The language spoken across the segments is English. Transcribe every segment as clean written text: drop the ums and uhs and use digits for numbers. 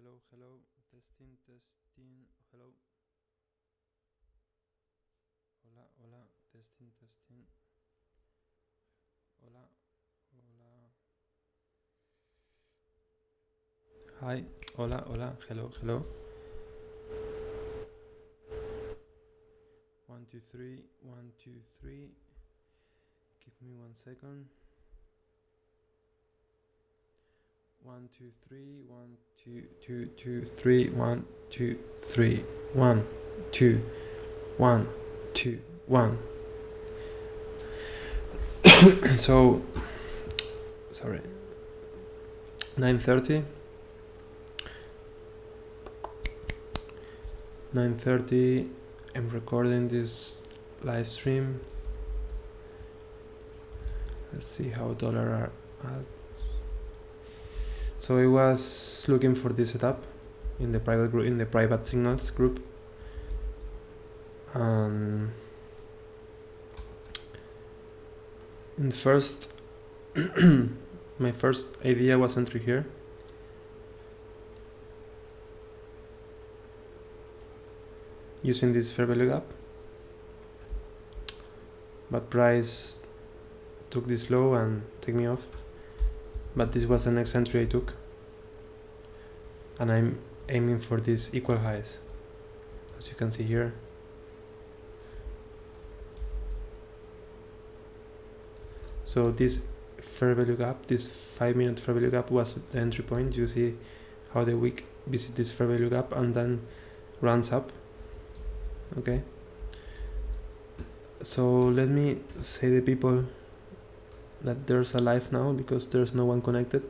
hello, testing, hello, hola, testing, hola, hi, hola, hello, 1 2 3, 1 2 3, give me 1 second, 1 2 3, 1 2 2 2 3, 1 2 3, 1 2 1 2 1. So sorry, 9:30, 9:30. I'm recording this live stream. Let's see how dollar are at. So I was looking for this setup in the private group, in the private signals group, and in first my first idea was entry here, using this fair value gap, but price took this low and take me off. But this was the next entry I took, and I'm aiming for these equal highs, as you can see here. So this fair value gap, this 5-minute fair value gap, was the entry point. You see how the wick visits this fair value gap and then runs up. Okay, so let me say the people that there's a live now because there's no one connected.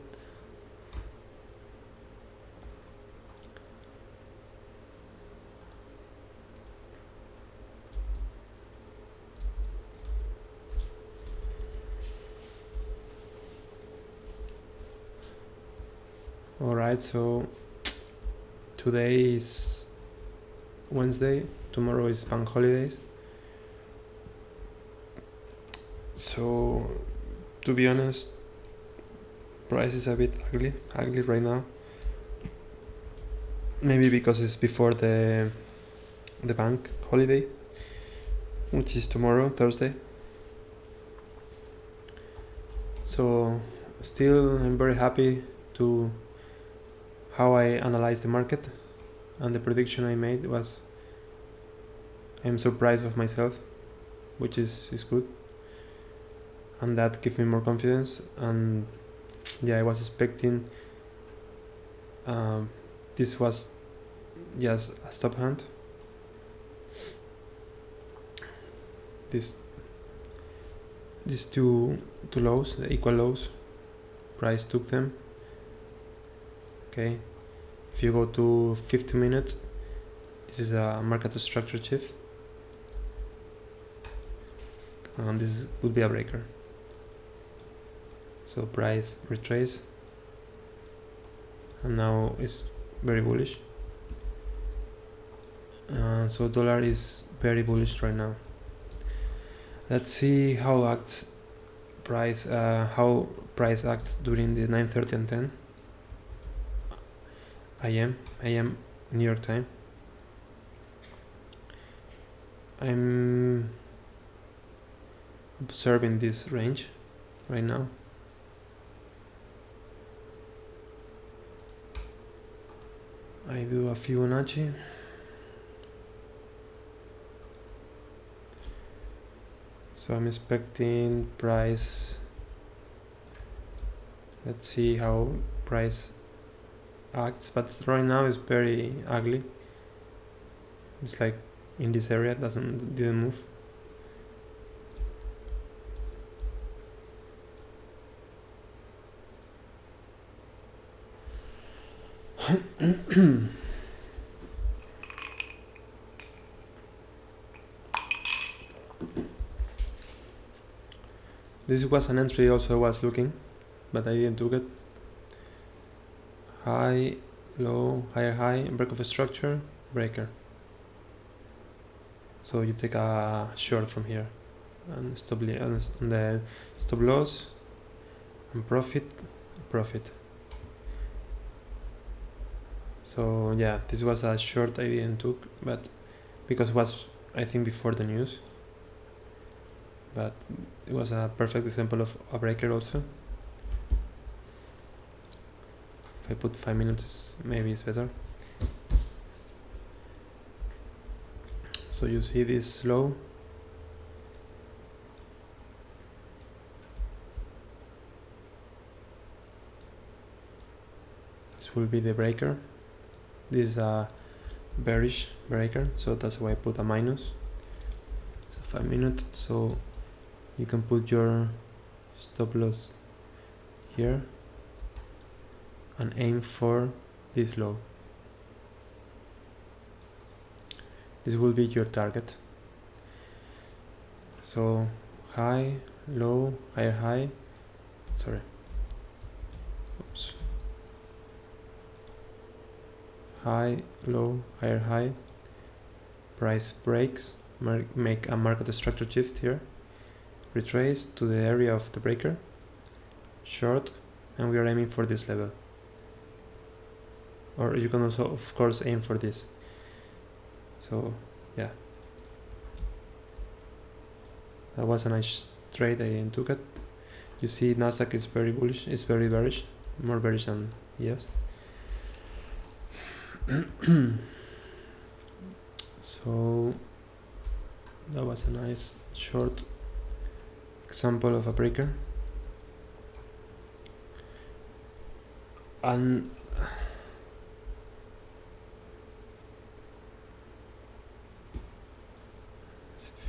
Alright, so today is Wednesday, tomorrow is bank holidays. So to be honest, price is a bit ugly right now. Maybe because it's before the bank holiday, which is tomorrow, Thursday. So still I'm very happy to how I analyzed the market, and the prediction I made was, I'm surprised of myself, which is good, and that gave me more confidence. And yeah, I was expecting this was just a stop hand. These two lows, the equal lows, price took them. Okay, if you go to 50 minutes, this is a market structure shift, and this would be a breaker. So price retrace, and now it's very bullish. So dollar is very bullish right now. Let's see how acts price, how price acts during the 9:30 and 10 a.m. New York time. I'm observing this range right now. I do a Fibonacci. So I'm expecting price. Let's see how price acts, but right now it's very ugly. It's like in this area, didn't move. This was an entry also I was looking, but I didn't took it. High, low, higher high, break of a structure, breaker. So you take a short from here, and the stop loss and profit. So yeah, this was a short I didn't took, but because it was, I think, before the news, but it was a perfect example of a breaker also. If I put 5 minutes, maybe it's better. So you see this low, this will be the breaker. This is a bearish breaker, so that's why I put a minus. So 5 minutes, so you can put your stop loss here and aim for this low. This will be your target. So high, low, higher high, sorry, oops, high, low, higher high, price breaks, make a market structure shift here, retrace to the area of the breaker, short, and we are aiming for this level. Or you can also, of course, aim for this. So yeah, that was a nice trade. I took it. You see Nasdaq is very bullish, it's very bearish, more bearish than yes. So that was a nice short example of a breaker. And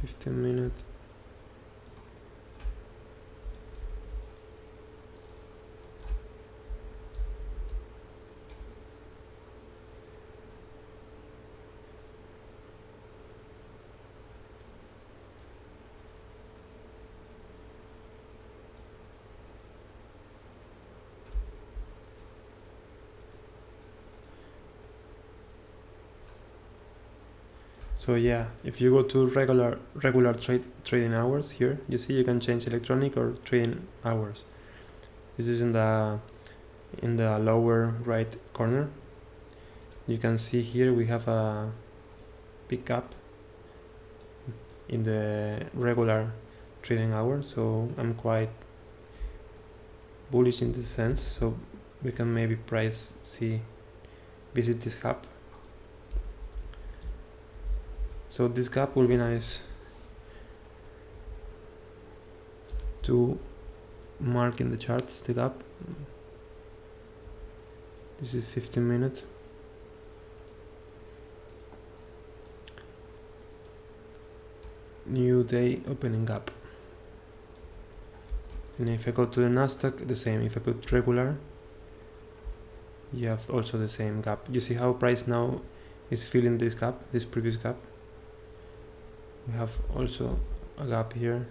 15 minutes. So yeah, if you go to regular trading hours here, you see you can change electronic or trading hours. This is in the lower right corner. You can see here we have a big gap in the regular trading hour, so I'm quite bullish in this sense. So we can maybe visit this gap. So this gap will be nice to mark in the charts, the gap. This is 15 minutes. New day opening gap. And if I go to the Nasdaq, the same. If I put regular, you have also the same gap. You see how price now is filling this gap, this previous gap. We have also a gap here.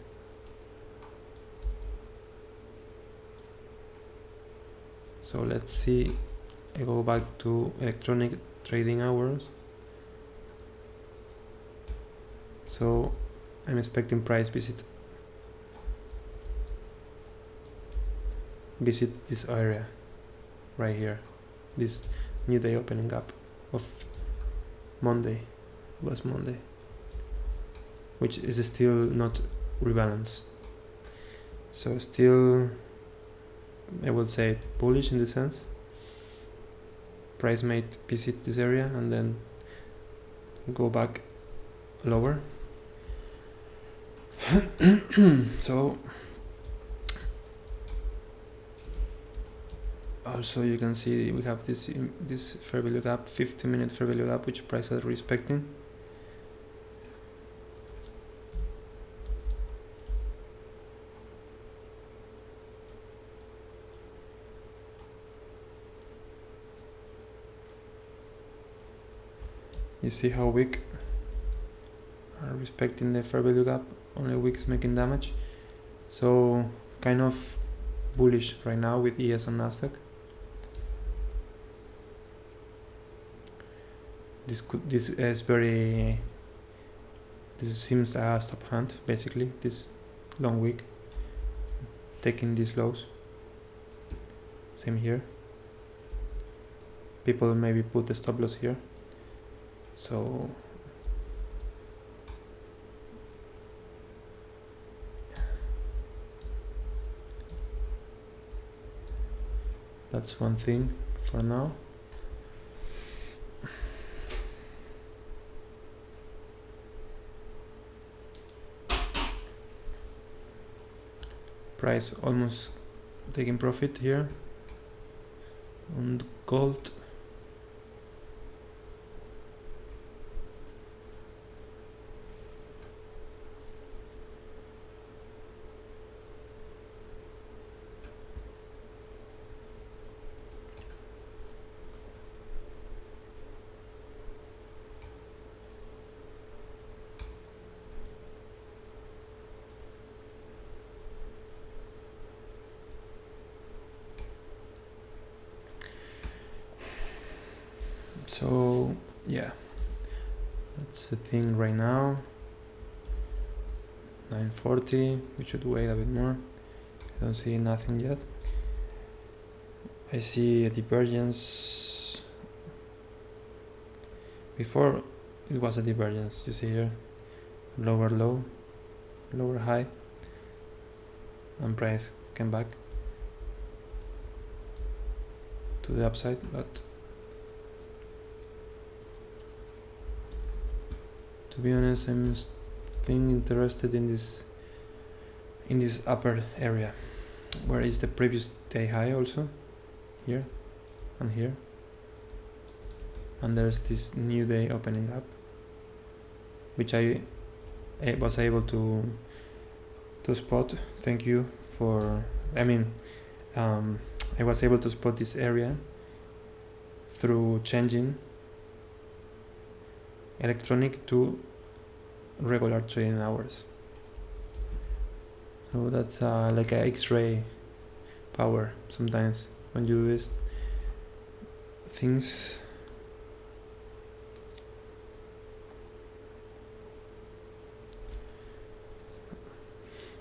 So let's see, I go back to electronic trading hours. So I'm expecting price visit this area right here, this new day opening gap of Monday, last Monday, which is still not rebalanced. So still, I would say bullish in the sense. Price might visit this area and then go back lower. So also you can see we have this fair value gap, 50-minute fair value gap, which price is respecting. You see how weak are respecting the fair value gap, only wicks making damage. So kind of bullish right now with ES and Nasdaq. This seems a stop hunt basically, this long wick taking these lows. Same here. people maybe put the stop loss here. So that's one thing for now. Price almost taking profit here on gold. So yeah, that's the thing right now. 940, we should wait a bit more. I don't see nothing yet. I see a divergence. Before it was a divergence, you see here, lower low, lower high, and price came back to the upside, but to be honest, I'm being interested in this upper area, where is the previous day high also, here and here, and there's this new day opening up, which I was able to spot. Thank you for, I was able to spot this area through changing electronic to regular trading hours. So that's like a X-ray power sometimes when you do these things.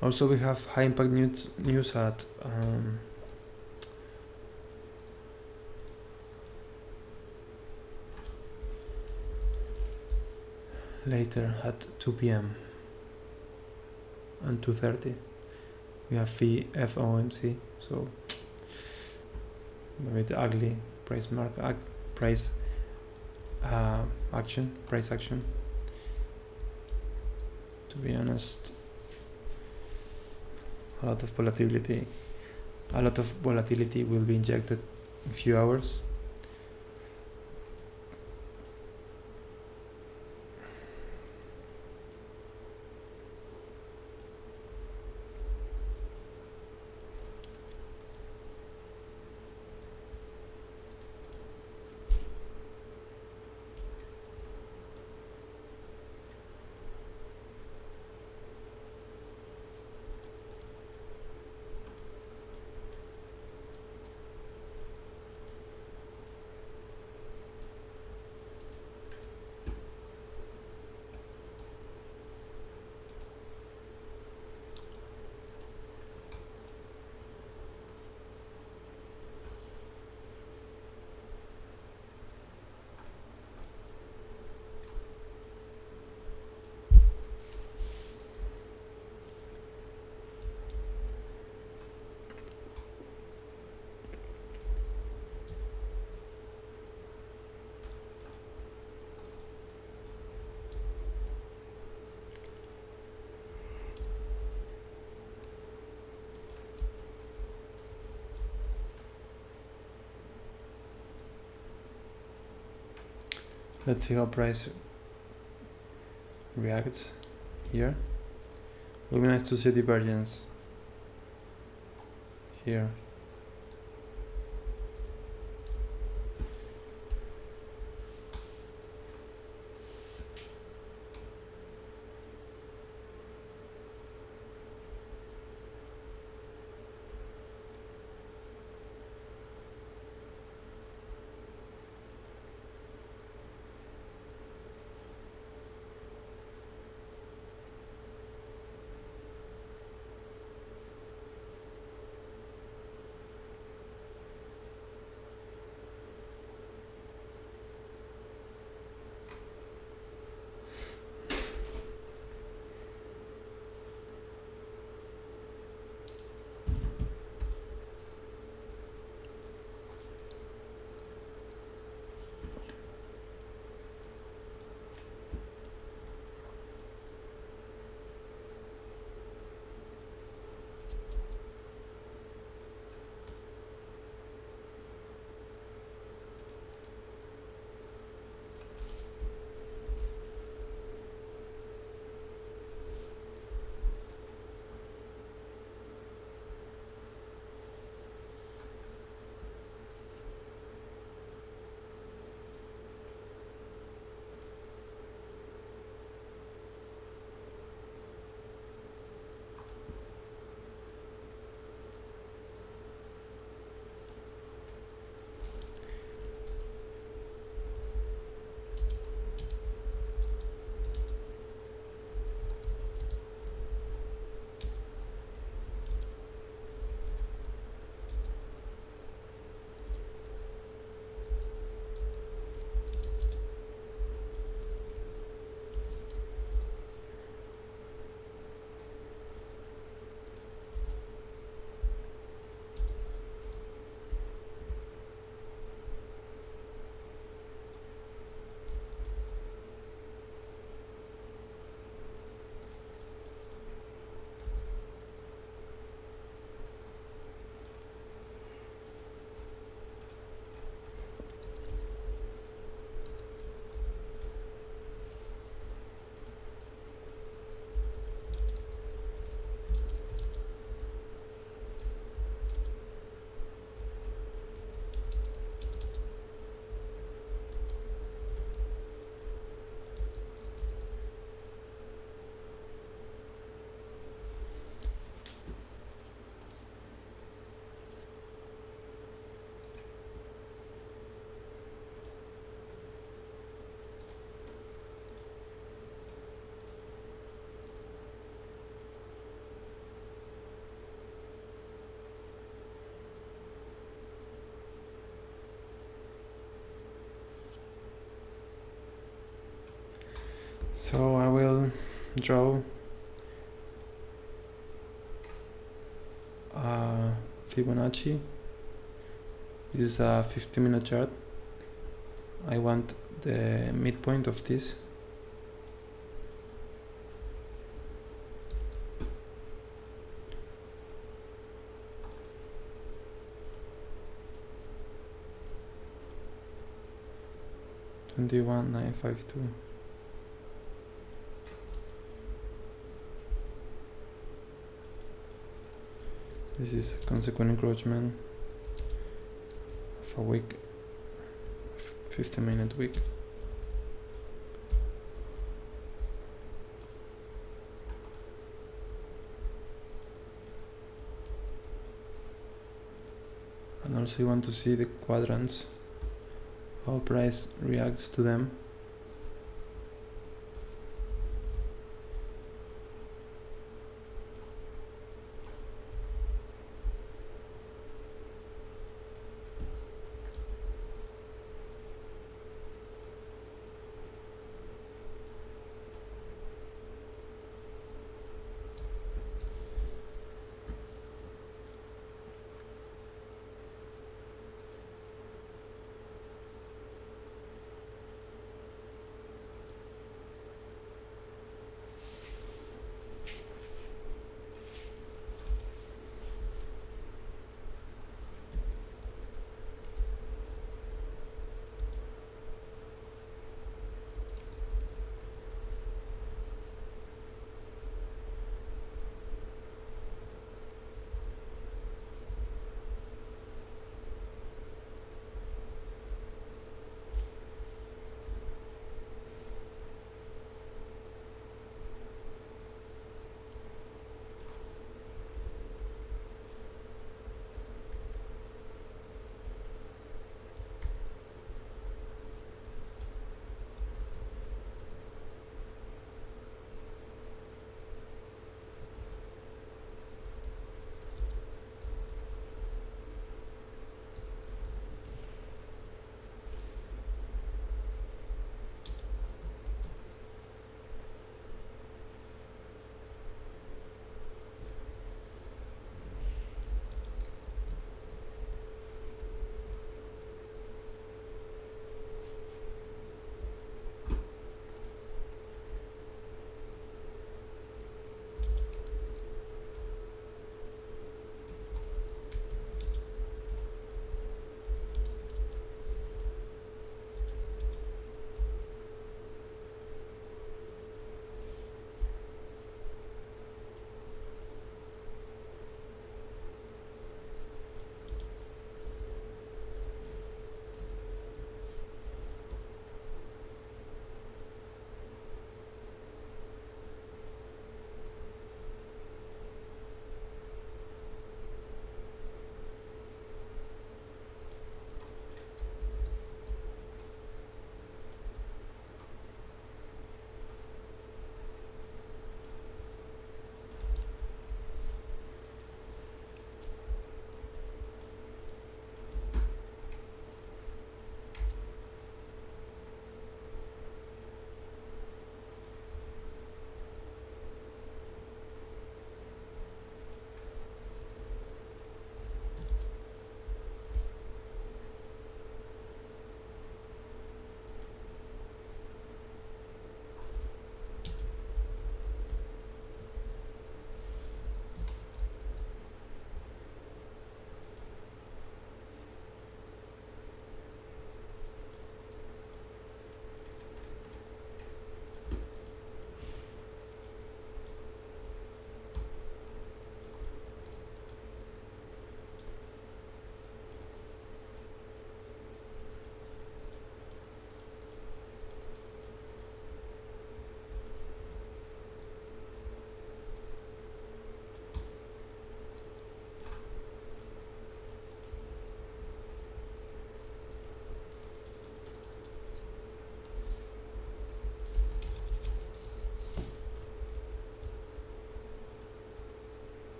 Also, we have high impact news at later at 2 p.m. and 2:30. We have FOMC, so a bit ugly price action. To be honest, a lot of volatility will be injected in a few hours. Let's see how price reacts here. Would be nice to see divergence here. So I will draw Fibonacci. This is a 50-minute chart. I want the midpoint of this. $21,952. This is consequent encroachment of a week, 50-minute week. And also you want to see the quadrants, how price reacts to them.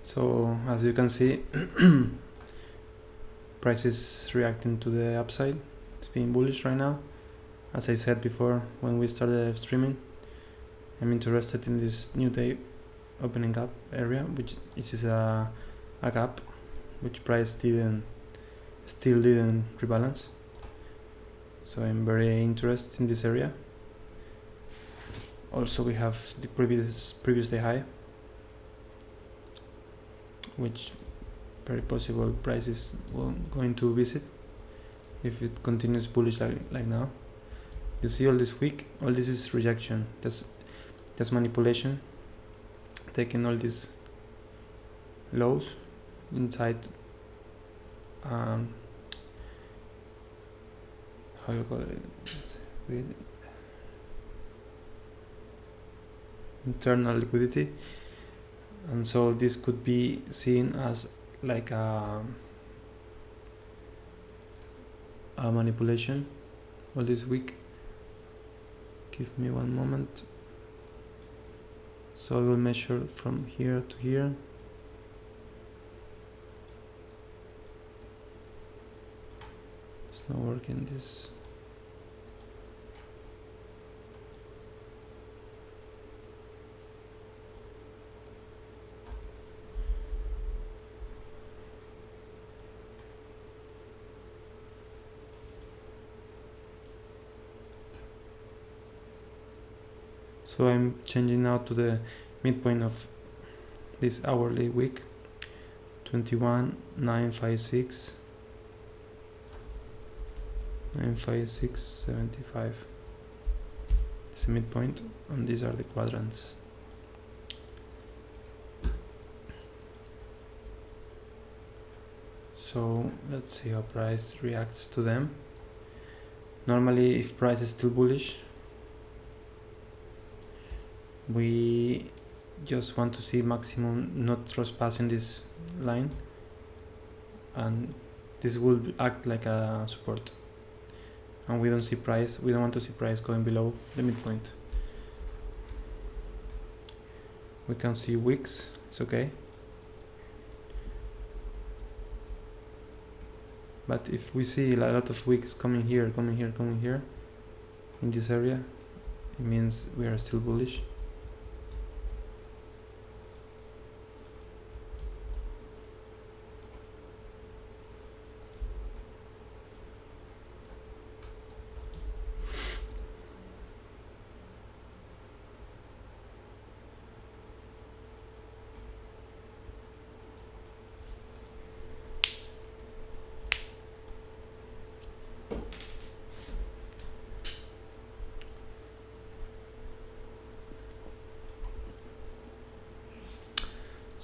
So as you can see, price is reacting to the upside. It's being bullish right now. As I said before when we started streaming, I'm interested in this new day opening up area, which is a gap which price still didn't rebalance. So I'm very interested in this area. Also we have the previous day high, which very possible price is going to visit if it continues bullish like now. You see all this week, all this is rejection. That's manipulation, taking all these lows inside how you call it, with internal liquidity, and so this could be seen as like a manipulation all this week. Give me one moment. So I will measure from here to here. It's not working this. So I'm changing now to the midpoint of this hourly week, 21,956, 956.75. It's the midpoint, and these are the quadrants. So let's see how price reacts to them. Normally, if price is still bullish, we just want to see maximum not trespassing this line, and this will act like a support, and we don't want to see price going below the midpoint. We can see wicks, it's okay, but if we see a lot of wicks coming here in this area, it means we are still bullish.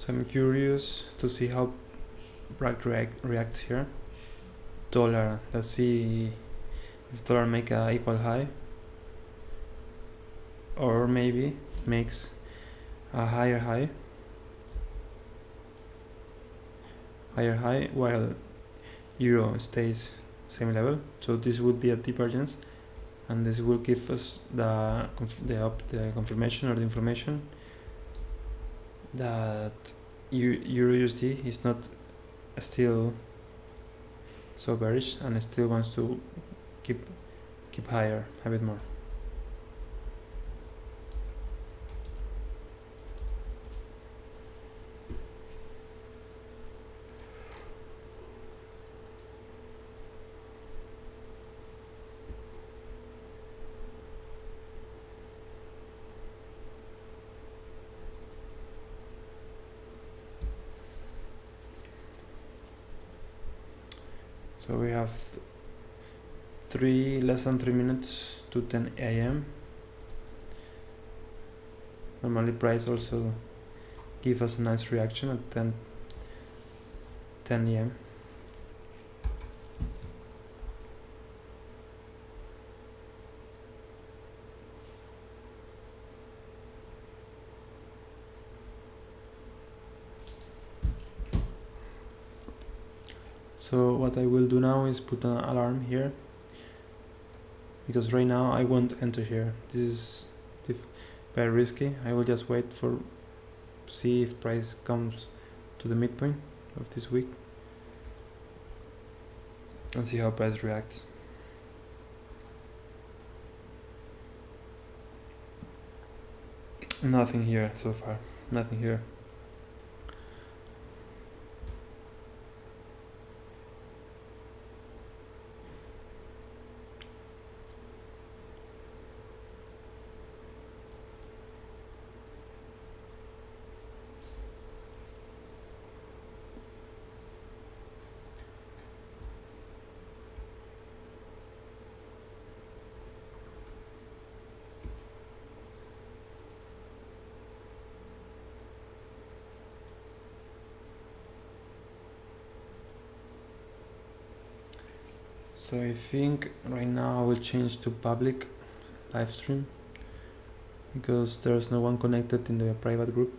So I'm curious to see how Bragg reacts here. Dollar, let's see if dollar make a equal high, or maybe makes a higher high while euro stays same level. So this would be a divergence, and this will give us the confirmation or the information that Euro USD is not still so bearish and still wants to keep higher a bit more. So we have less than 3 minutes to 10 a.m. Normally price also give us a nice reaction at 10 a.m. So what I will do now is put an alarm here, because right now I won't enter here. This is very risky. I will just wait for see if price comes to the midpoint of this week and see how price reacts. Nothing here so far, nothing here. So I think right now I will change to public live stream because there's no one connected in the private group.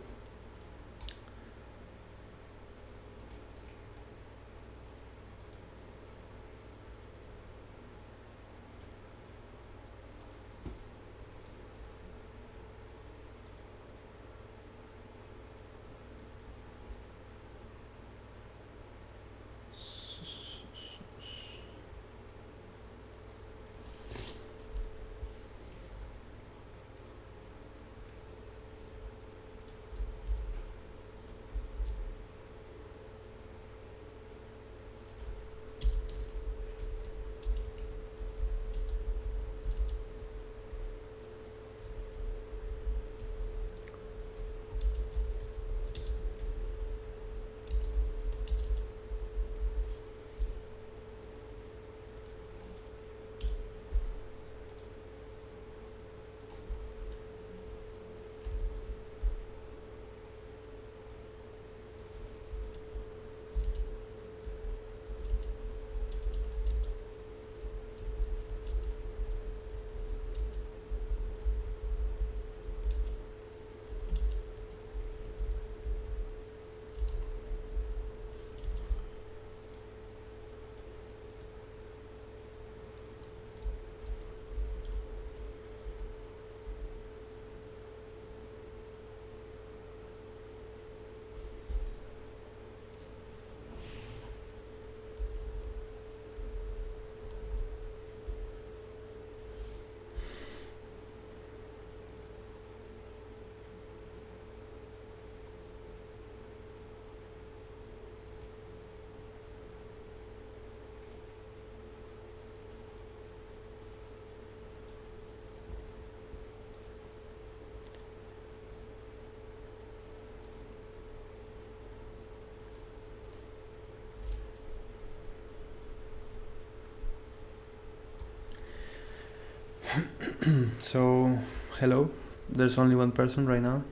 So, hello, there's only one person right now,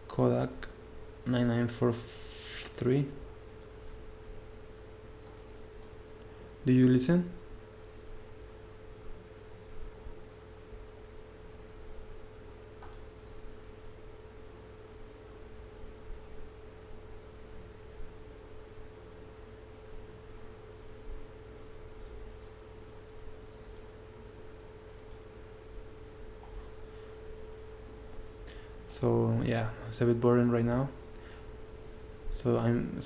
Kodak 9943. Do you listen? So yeah, it's a bit boring right now. So I'm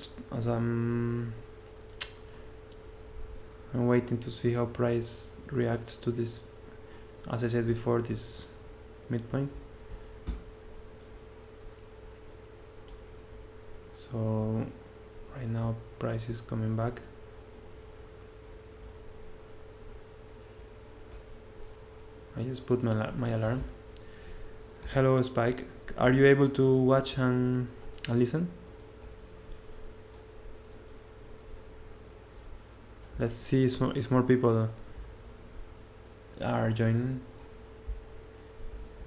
waiting to see how price reacts to this, as I said before, this midpoint. So right now price is coming back. I just put my alarm. Hello Spike, are you able to watch and listen? Let's see if more people are joining.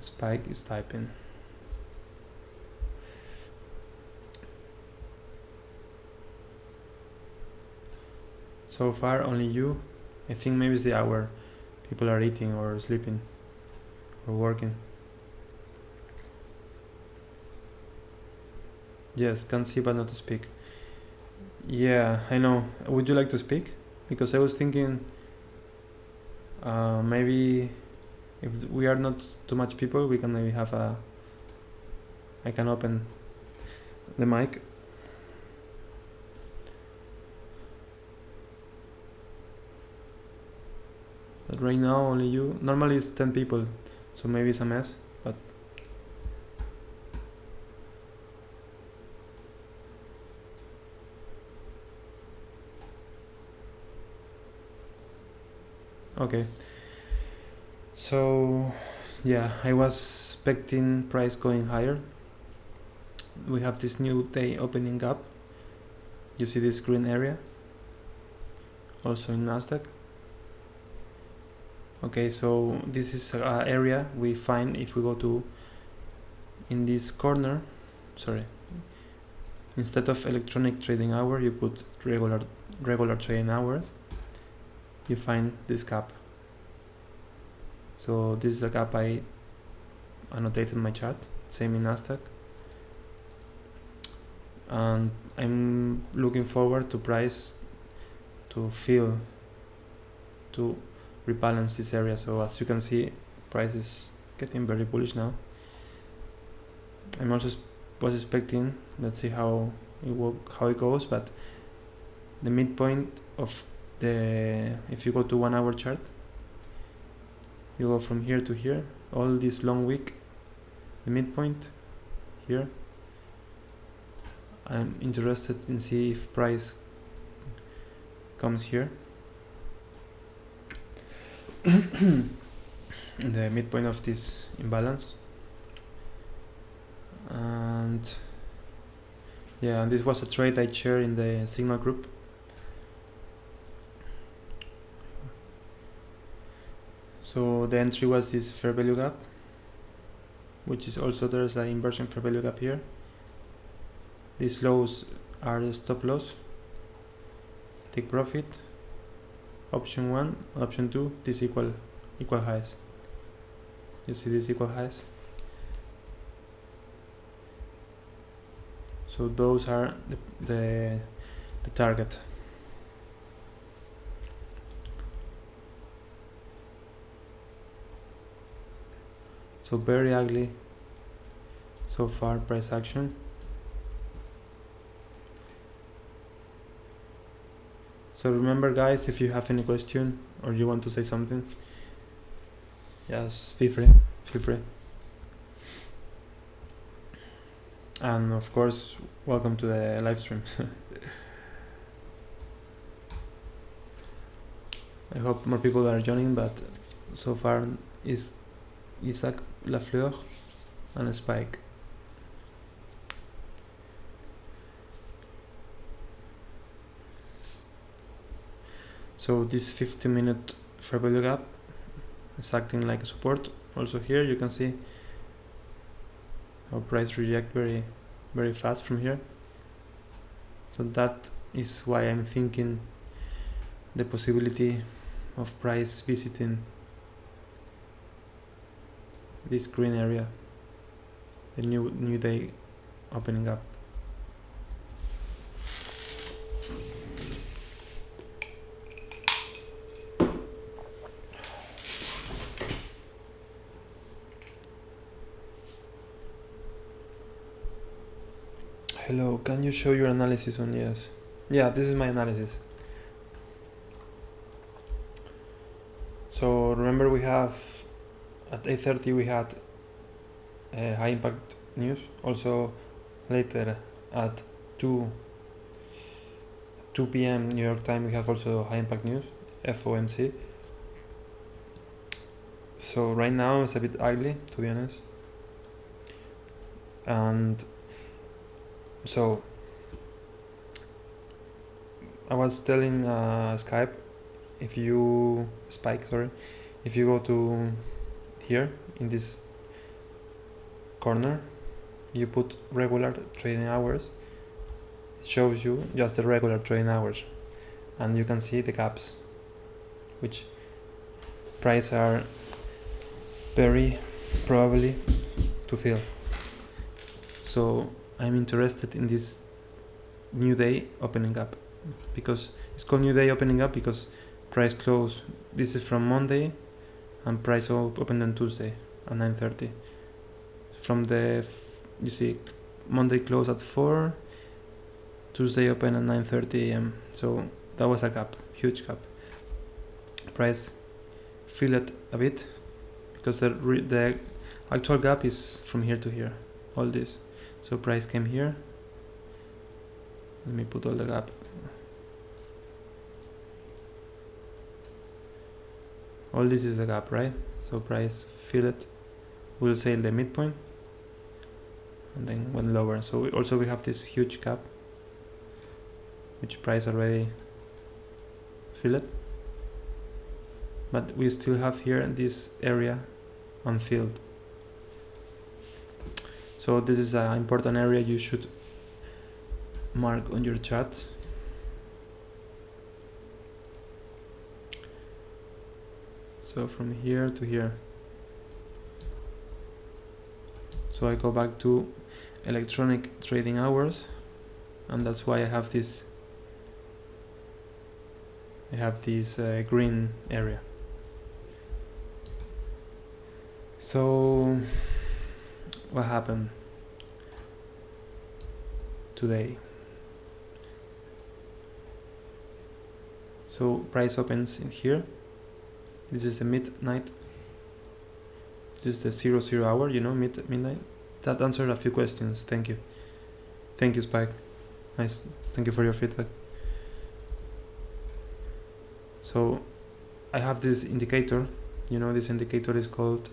Spike is typing. So far only you. I think maybe it's the hour. People are eating or sleeping or working. Yes, can see but not to speak. Yeah, I know. Would you like to speak? Because I was thinking maybe if we are not too much people, we can maybe have I can open the mic But right now only you. Normally it's 10 people, so maybe it's a mess, but okay. So yeah, I was expecting price going higher. We have this new day opening up. You see this green area also in Nasdaq. Okay, so this is an area we find if we go to in this corner. Sorry, instead of electronic trading hour you put regular trading hours. You find this gap. So this is a gap I annotated in my chart, same in Nasdaq, and I'm looking forward to price to rebalance this area. So as you can see, price is getting very bullish now. I'm also was expecting, let's see how it goes, but the midpoint of if you go to 1 hour chart, you go from here to here, all this long wick, the midpoint here. I'm interested in see if price comes here in the midpoint of this imbalance. And yeah, this was a trade I shared in the Signal group. So the entry was this fair value gap, which is also there's an inversion fair value gap here. These lows are the stop loss. Take profit. Option 1, option 2, this equal highs. You see this equal highs. So those are the target. So very ugly so far price action. So remember guys, if you have any question or you want to say something, yes, feel free. And of course, welcome to the live stream. I hope more people are joining, but so far is Isaac Lafleur and Spike. So this 50-minute fair value gap is acting like a support. Also here you can see how price react very fast from here. So that is why I'm thinking the possibility of price visiting this green area, the new day opening up. Hello, can you show your analysis on yes? Yeah, this is my analysis. So remember we have at 8:30 we had high impact news. Also later at 2 p.m. New York time we have also high impact news, FOMC. So right now it's a bit ugly, to be honest. And so I was telling Skype, if you go to here in this corner, you put regular trading hours, it shows you just the regular trading hours, and you can see the gaps which price are very probably to fill. So I'm interested in this new day opening up, because it's called new day opening up because price close, this is from Monday, and price opened on Tuesday at 9:30. From you see Monday close at 4, Tuesday open at 9:30 a.m. So that was a gap, huge gap. Price fill it a bit, because the actual gap is from here to here, all this. So price came here. Let me put all the gap. All this is the gap, right? So price fill it, we'll say in the midpoint, and then went lower. So we have this huge gap, which price already fill it, but we still have here this area unfilled. So this is an important area you should mark on your chart. So from here to here. So I go back to electronic trading hours, and that's why I have this green area. So what happened today? So price opens in here. This is the midnight. This is the 00 hour, you know, midnight. That answered a few questions. Thank you. Thank you, Spike. Nice. Thank you for your feedback. So I have this indicator. You know, this indicator is called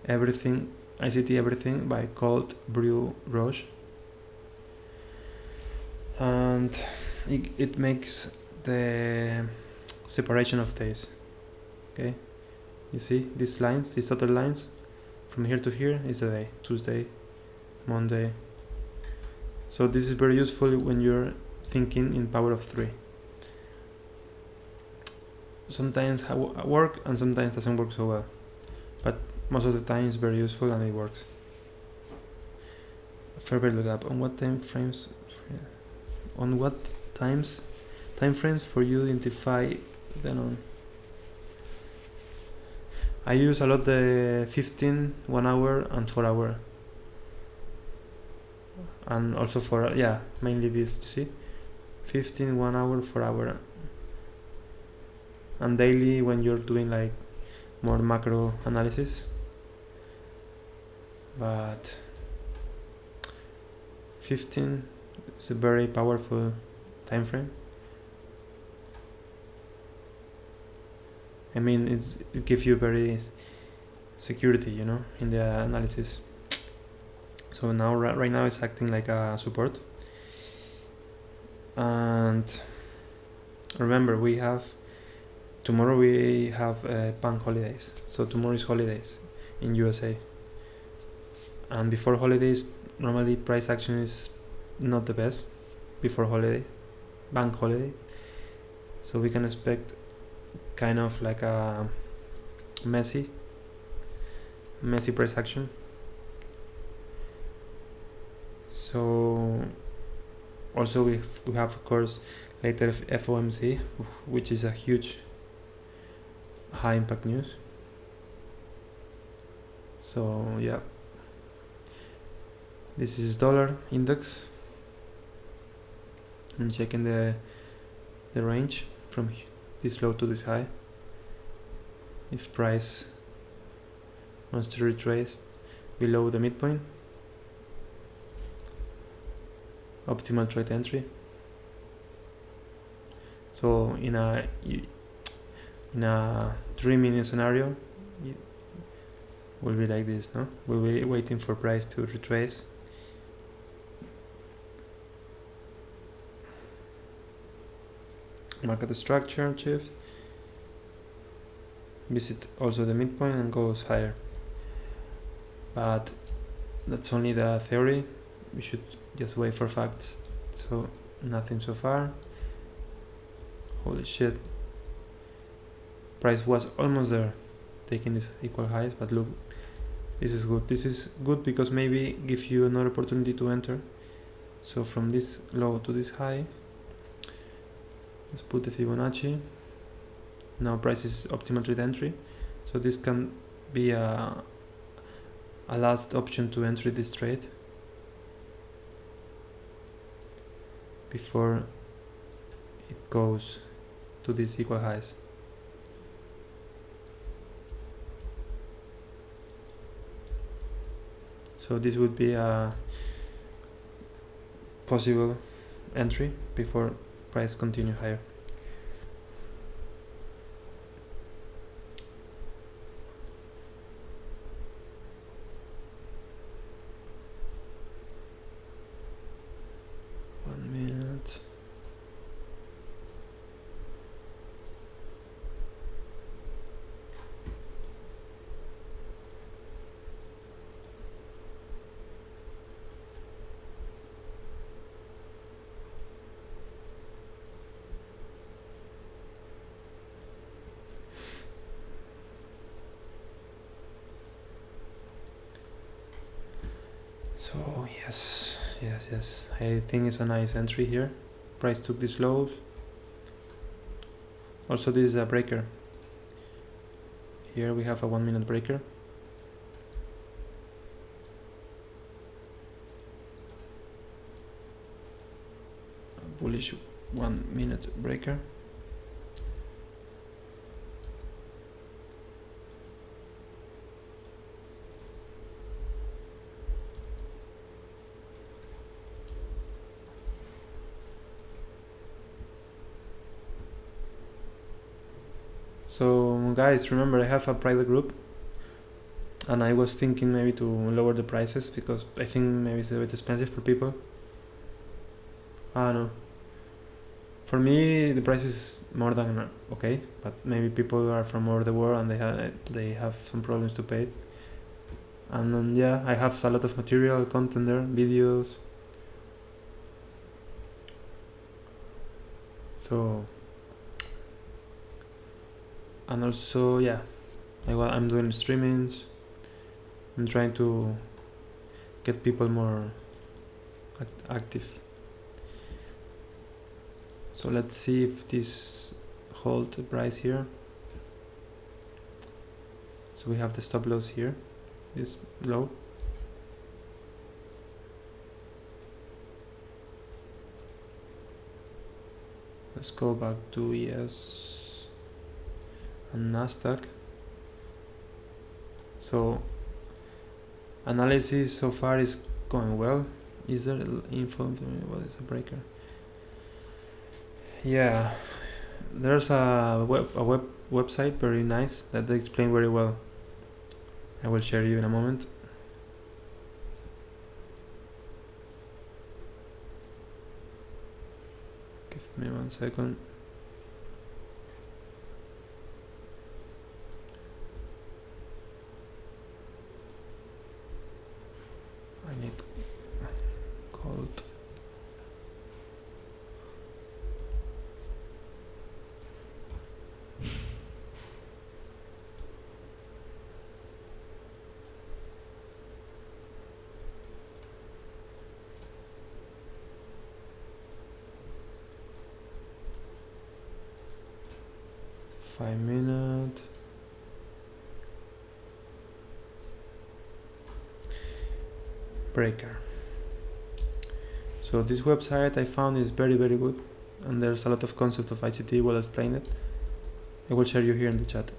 Everything ICT Everything by Cold Brew Roche, and it makes the separation of days. Okay, you see these lines, these dotted lines, from here to here is the day: Tuesday, Monday. So this is very useful when you're thinking in power of 3. Sometimes work and sometimes doesn't work so well, but most of the time it's very useful and it works. Fair value gap. On what time frames? On what time frames for you identify the non? I use a lot the 15, 1 hour and 4 hour, and also for mainly this. You see, 15, 1 hour, 4 hour, and daily when you're doing like more macro analysis. But 15 is a very powerful time frame. I mean, it gives you very security, you know, in the analysis. So now, right now, it's acting like a support. And remember, tomorrow we have bank holidays. So tomorrow is holidays in USA. And before holidays, normally price action is not the best before bank holiday. So we can expect kind of like a messy price action. So also we have of course later FOMC, which is a huge high impact news. So yeah, this is dollar index. I'm checking the range from this low to this high. If price wants to retrace below the midpoint, optimal trade entry. So in a dreaming scenario, it will be like this, no? We'll be waiting for price to retrace. Market structure shift, visit also the midpoint and goes higher. But that's only the theory. We should just wait for facts. So nothing so far. Holy shit. Price was almost there, taking these equal highs, but look, this is good. This is good because maybe give you another opportunity to enter. So from this low to this high, let's put the Fibonacci. Now price is optimal trade entry. So this can be a last option to enter this trade before it goes to these equal highs. So this would be a possible entry before price continue higher. So yes, I think it's a nice entry here. Price took these lows. Also this is a breaker. Here we have a 1 minute breaker. A bullish 1 minute breaker. So guys, remember I have a private group and I was thinking maybe to lower the prices because I think maybe it's a bit expensive for people. I don't know. For me the price is more than okay, but maybe people are from all over the world and they have some problems to pay. And then, yeah, I have a lot of material, content there, videos. So, and also, yeah, I'm doing streamings. I'm trying to get people more active. So let's see if this hold the price here. So we have the stop loss here, this low. Let's go back to ES and Nasdaq. So analysis so far is going well. Is there info? What is a breaker? Yeah, there's a website very nice that they explain very well. I will share you in a moment. Give me 1 second. I need cold. Five minutes. Breaker. So this website I found is very good, and there's a lot of concept of ICT well explained. I will share you here in the chat.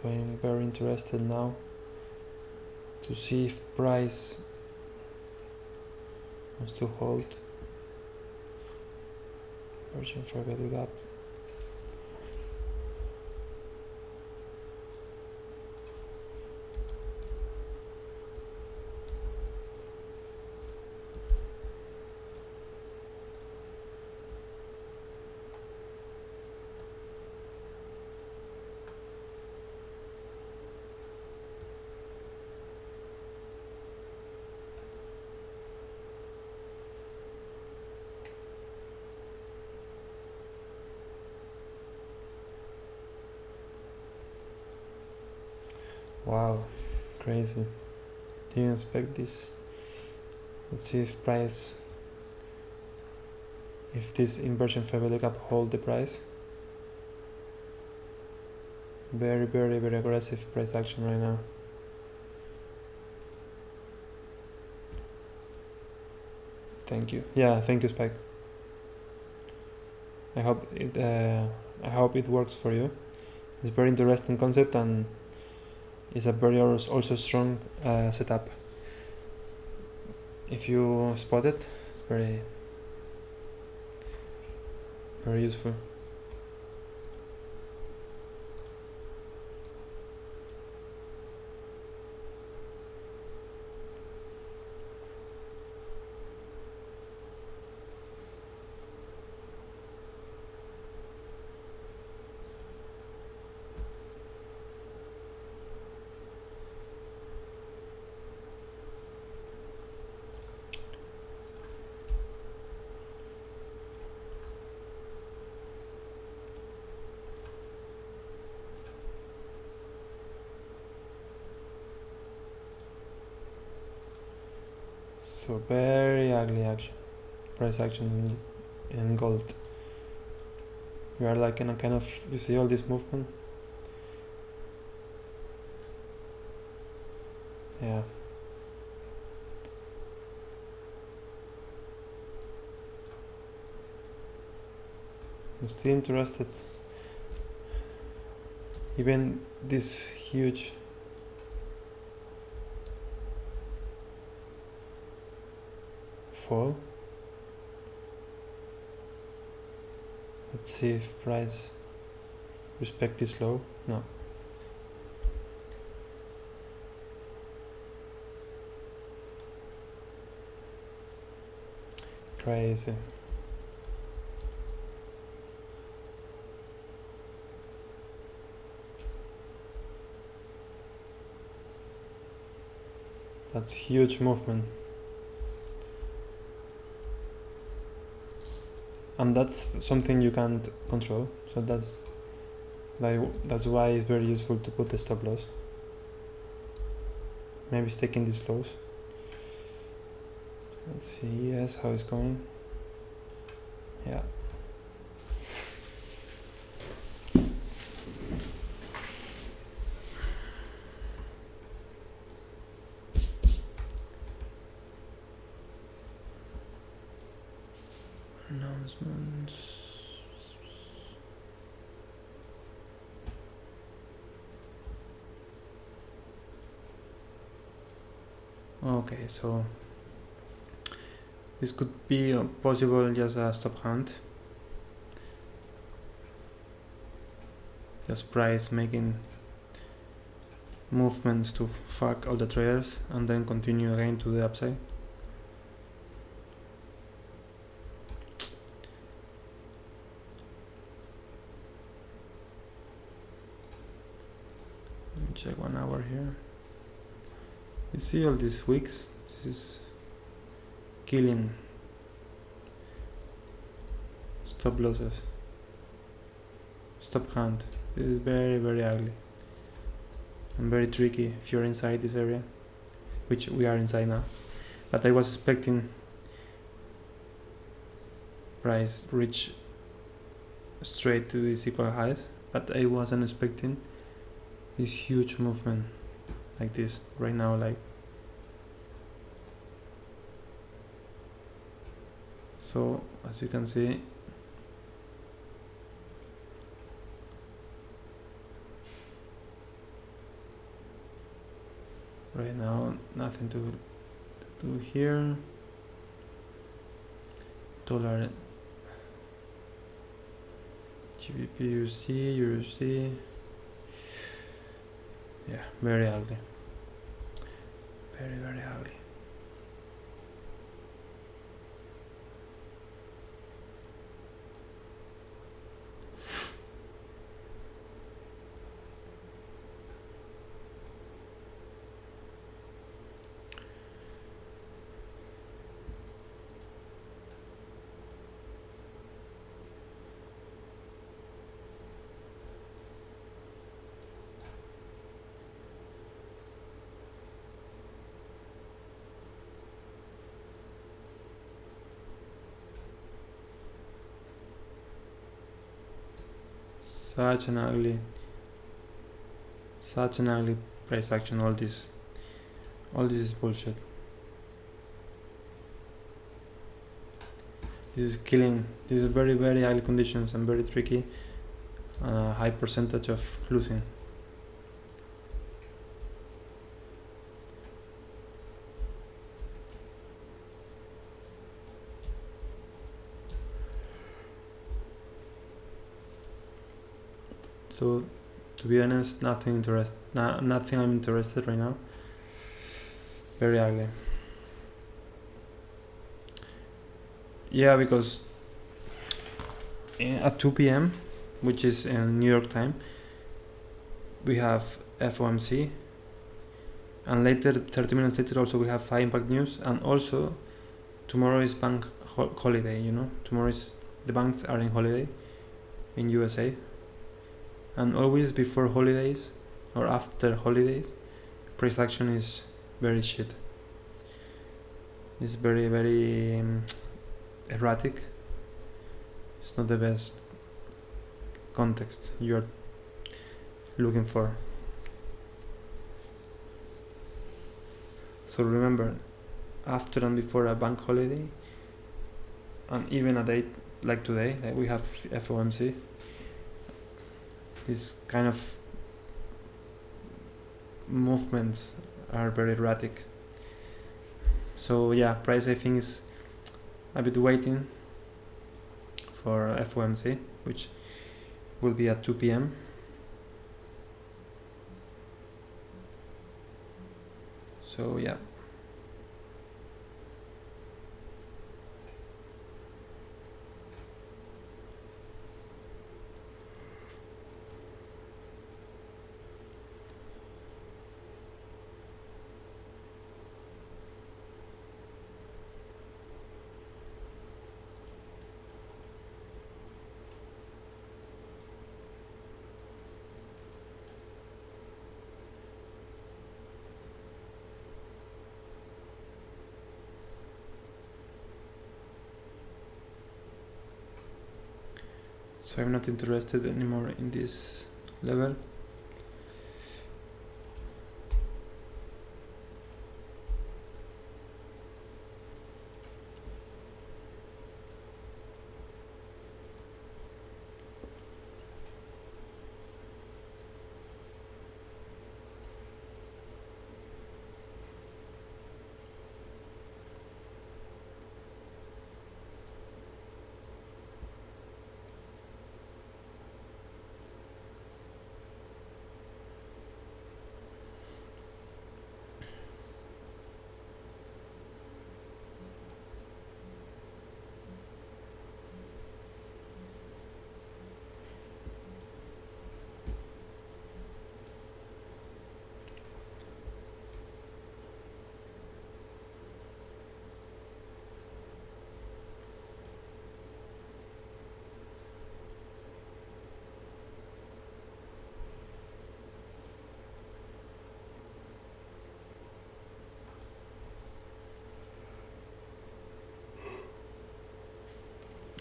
So I'm very interested now to see if price wants to hold. Searching for a better gap. Wow, crazy. Didn't expect this. Let's see if price if this inversion favor lookup hold the price. Very, very, very aggressive price action right now. Thank you. Yeah, thank you, Spike. I hope it works for you. It's a very interesting concept and it's a very also strong setup. If you spot it, it's very, very useful. So very ugly action, price action in gold. We are like in a kind of, you see all this movement? Yeah. I'm still interested. Even this huge fall. Let's see if price respect this low. No. Crazy. That's huge movement. And that's something you can't control. So that's why it's very useful to put the stop loss. Maybe it's taking these lows. Let's see, yes, how it's going. Yeah. Announcements. Okay, so this could be possible just a stop hunt. Just price making movements to fuck all the traders and then continue again to the upside. Let me check 1 hour here. You see all these wicks? This is killing stop losses. Stop hunt. This is very, very ugly and very tricky if you're inside this area, which we are inside now. But I was expecting price reach straight to these equal highs, but I wasn't expecting this huge movement like this right now. Like, so as you can see, right now nothing to do here. Dollar, GBP, USD, yeah, very ugly, very, very ugly. Such an ugly, such an ugly price action. All this is bullshit. This is killing. This is very very ugly conditions and very tricky. High percentage of losing. So, to be honest, nothing I'm interested right now. Very ugly. Yeah, because at 2 p.m., which is in New York time, we have FOMC, and later, 30 minutes later, also we have High Impact News, and also tomorrow is bank holiday. Tomorrow is the banks are in holiday in USA, and always before holidays or after holidays, price action is very shit. It's very very erratic. It's not the best context you are looking for. So remember, after and before a bank holiday, and even a date like today, that we have FOMC, these kind of movements are very erratic. So yeah, price I think is a bit waiting for FOMC, which will be at 2 p.m. So yeah. So I'm not interested anymore in this level.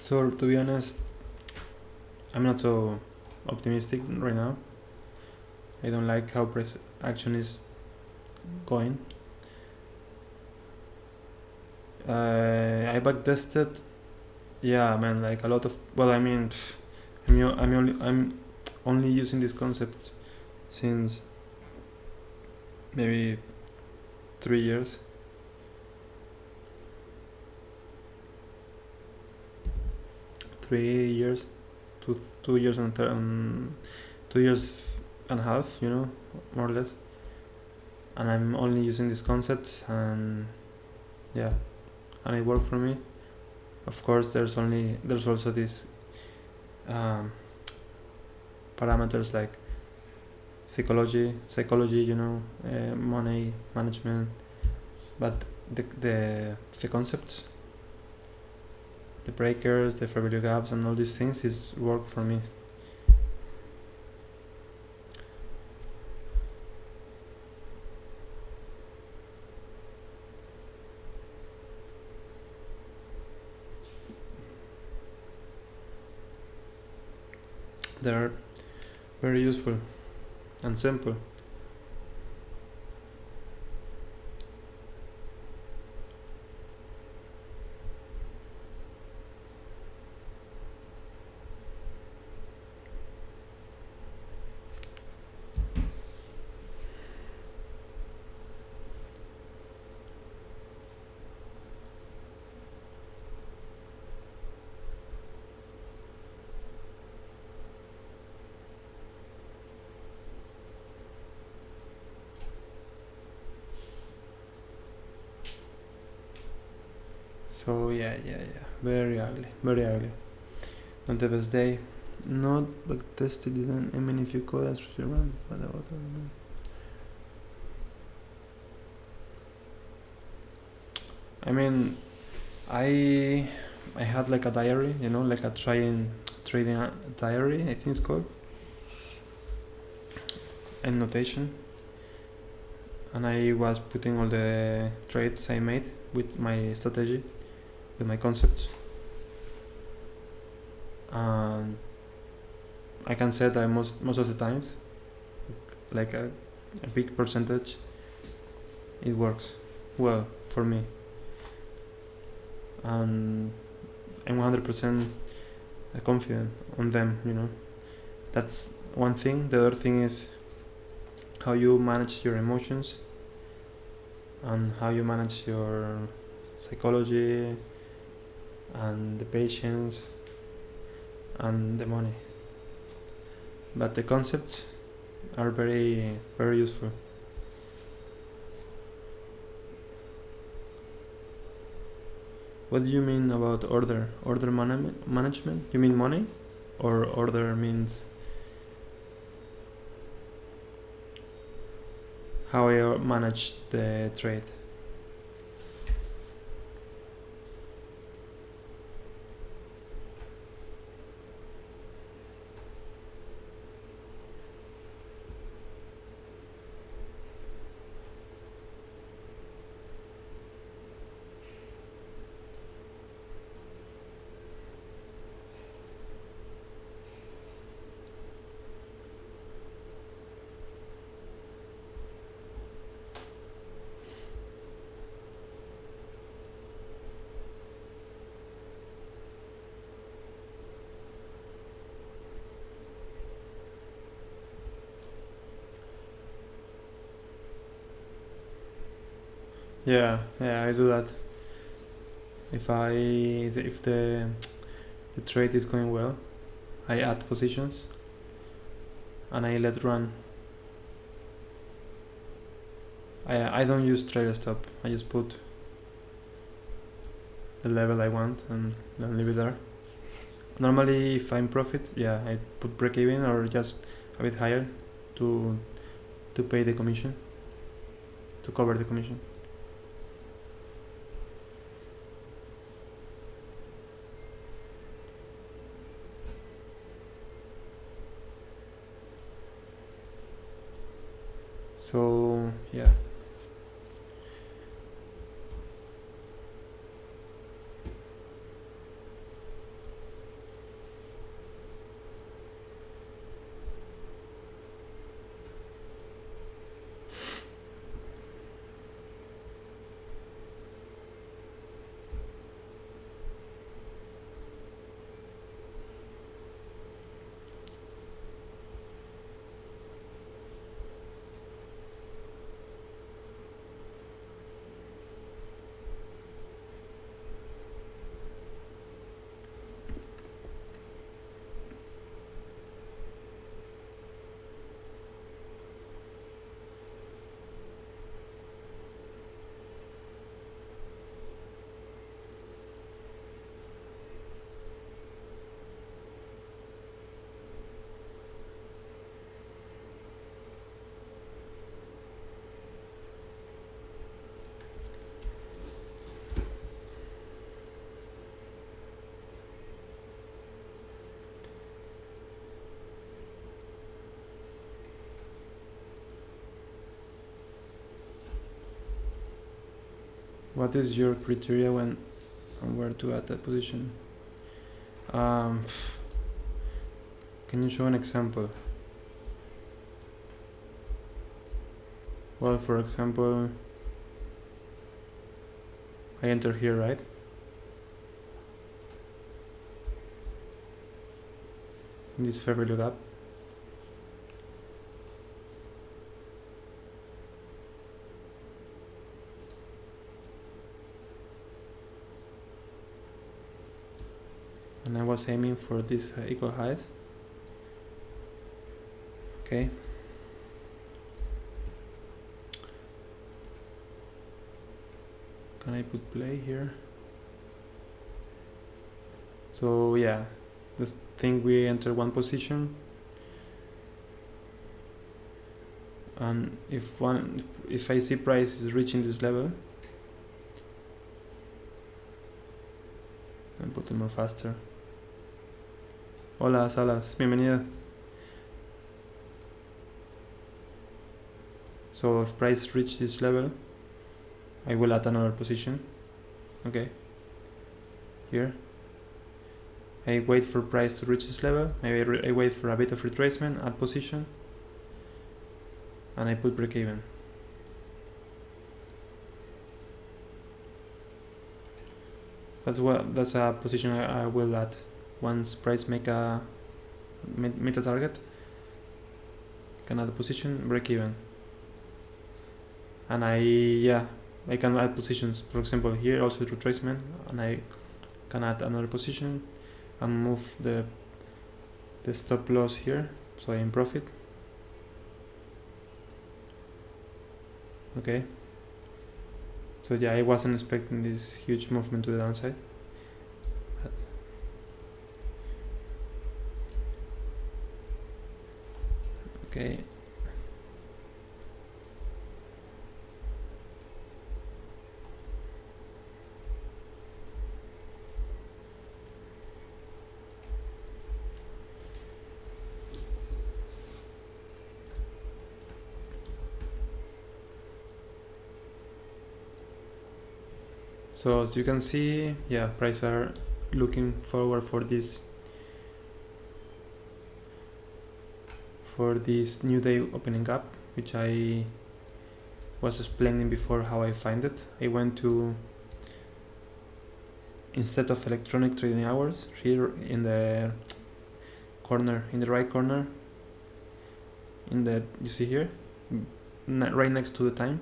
So to be honest, I'm not so optimistic right now. I don't like how price action is going. I backtested, yeah, man, like a lot of. Well, I mean, I'm only using this concept since maybe 3 years. 3 years, 2 years and 2 years and a half, more or less. And I'm only using these concepts, and yeah, and it worked for me. Of course, there's also these parameters like psychology, money management, but the concepts, the breakers, the fair value gaps, and all these things is work for me. There Very useful and simple. So yeah. Very ugly. Very ugly. Not the best day. Not backtested then. I mean, if you code as run, what about I mean, I I had like a diary, you know, like a trading diary, I think it's called, and notation. And I was putting all the trades I made with my strategy, with my concepts. And I can say that most of the times, like a big percentage, it works well for me. And I'm 100% confident on them, you know. That's one thing. The other thing is how you manage your emotions and how you manage your psychology and the patience and the money. But the concepts are very useful. What do you mean about order management? You mean money, or order means how I manage the trade? Yeah, I do that. If the trade is going well, I add positions and I let run. I don't use trailer stop. I just put the level I want and then leave it there. Normally, if I'm profit, yeah, I put break even or just a bit higher to pay the commission, to cover the commission. So yeah. What is your criteria when and where to add that position? Um, can you show an example? Well, for example, I enter here, right? In this fair value gap. And I was aiming for these equal highs. Okay. Can I put play here? So yeah, this thing, we enter one position, and if I see price is reaching this level, and put it more faster. Hola, Salas, bienvenida. So if price reach this level, I will add another position. Okay. Here. I wait for price to reach this level. Maybe I wait for a bit of retracement, add position, and I put break even. That's a position I will add once price make a meet a target. Can add a position, break even, and I can add positions. For example, here also retracement, and I can add another position and move the stop loss here, so I am profit. Okay. So yeah, I wasn't expecting this huge movement to the downside. Okay. So as you can see, yeah, prices are looking forward for this new day opening up, which I was explaining before how I find it. I went to, instead of electronic trading hours, here in the corner, in the right corner, you see here, right next to the time.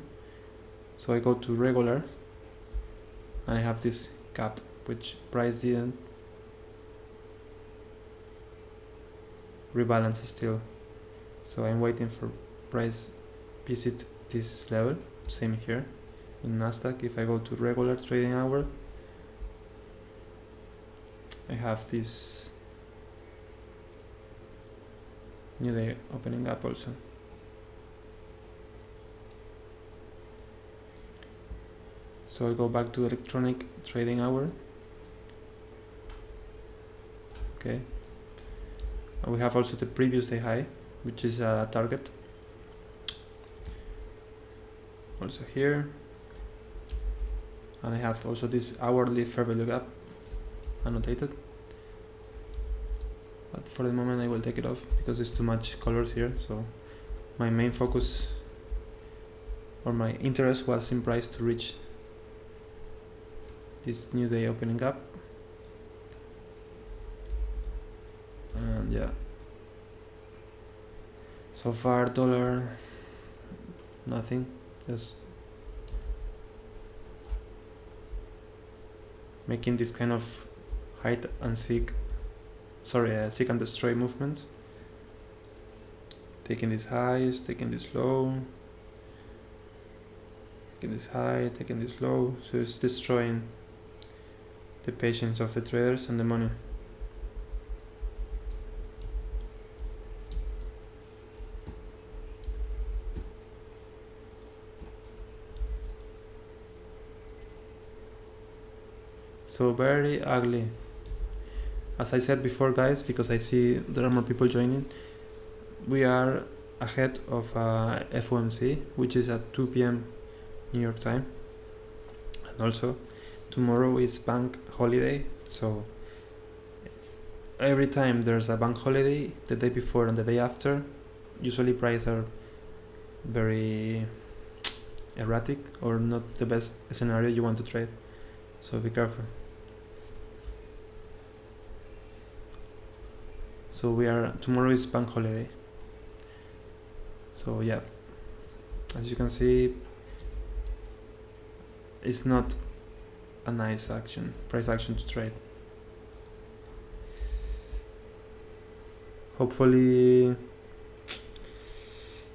So I go to regular, and I have this gap which price didn't rebalance still. So I'm waiting for price visit this level. Same here in Nasdaq. If I go to regular trading hour, I have this new day opening up also. So I go back to electronic trading hour. Okay. And we have also the previous day high, which is a target. Also here. And I have also this hourly fair value gap annotated. But for the moment I will take it off because there's too much colors here. So my main focus or my interest was in price to reach this new day opening up. And yeah, so far dollar, nothing, just making this kind of hide and seek, seek and destroy movement, taking these highs, taking this low, taking this high, taking this low. So it's destroying the patience of the traders and the money. So very ugly. As I said before, guys, because I see there are more people joining, we are ahead of FOMC, which is at 2 p.m. New York time, and also tomorrow is bank holiday. So every time there's a bank holiday, the day before and the day after, usually prices are very erratic or not the best scenario you want to trade, so be careful. So tomorrow is bank holiday, so yeah, as you can see, it's not a nice price action to trade. Hopefully,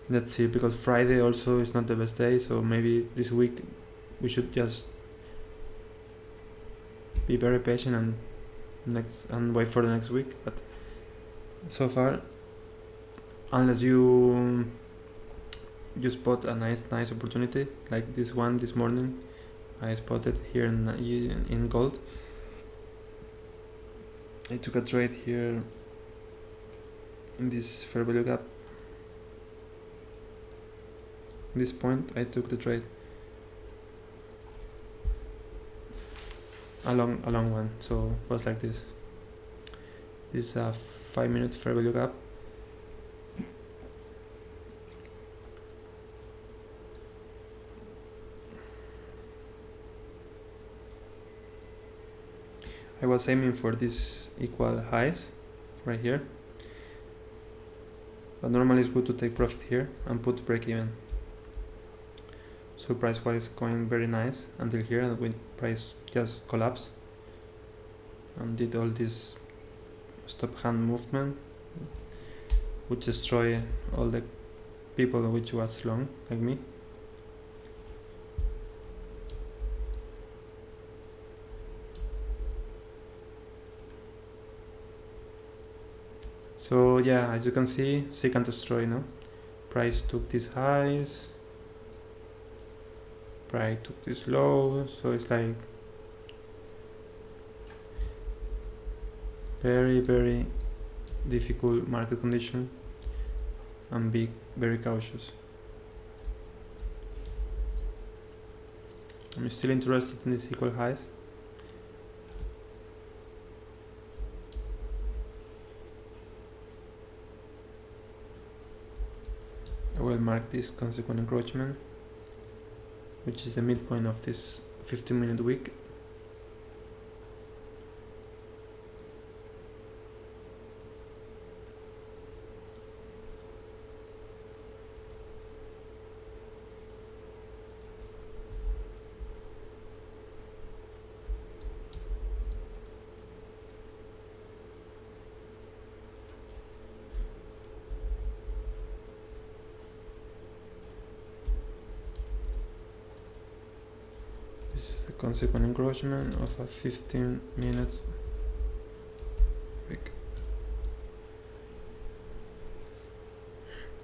let's see, because Friday also is not the best day, so maybe this week we should just be very patient and wait for the next week. But so far, unless you spot a nice opportunity like this one this morning I spotted here in gold, I took a trade here in this fair value gap. This point I took the trade, a long one, so it was like this. This is a 5-minute fair value gap. I was aiming for these equal highs right here, but normally it's good to take profit here and put break even. So price was going very nice until here, and when price just collapsed and did all this stop hand movement, which destroyed all the people which was long like me. So yeah, as you can see, seek and destroy, no? Price took these highs, price took this low, so it's like very difficult market condition, and be very cautious. I'm still interested in these equal highs. I will mark this consequent encroachment, which is the midpoint of this 15-minute wick. Consequent encroachment of a 15-minute wick.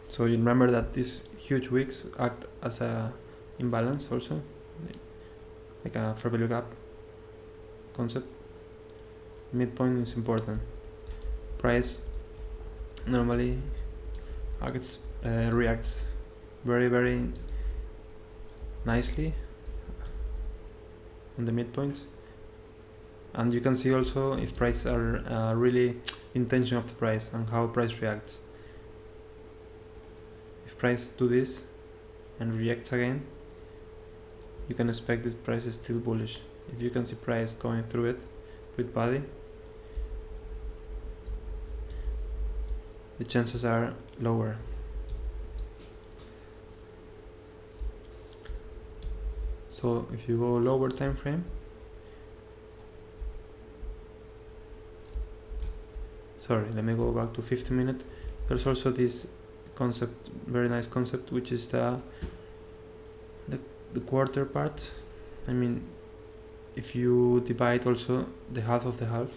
So you remember that these huge wicks act as a imbalance also, like a fair value gap concept. Midpoint is important. Price normally reacts very nicely on the midpoints, and you can see also if prices are really intention of the price and how price reacts. If price do this and reacts again, you can expect this price is still bullish. If you can see price going through it with body, the chances are lower. So if you go lower time frame, sorry, let me go back to 50-minute. There's also this concept, very nice concept, which is the quarter part. I mean, if you divide also the half of the half,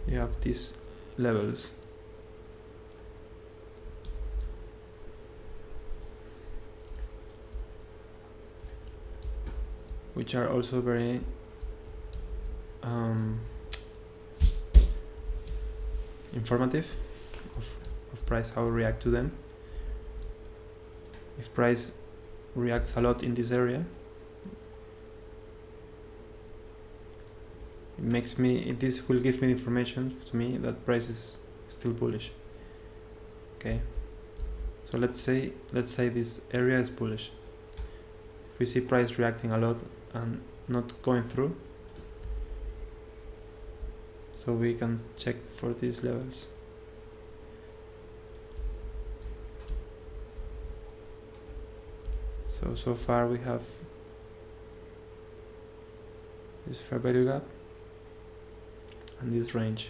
you have these levels. Which are also very informative of price, how we react to them. If price reacts a lot in this area, this will give me information to me that price is still bullish. Okay, So let's say this area is bullish. If we see price reacting a lot and not going through, so we can check for these levels. So far we have this fair value gap and this range.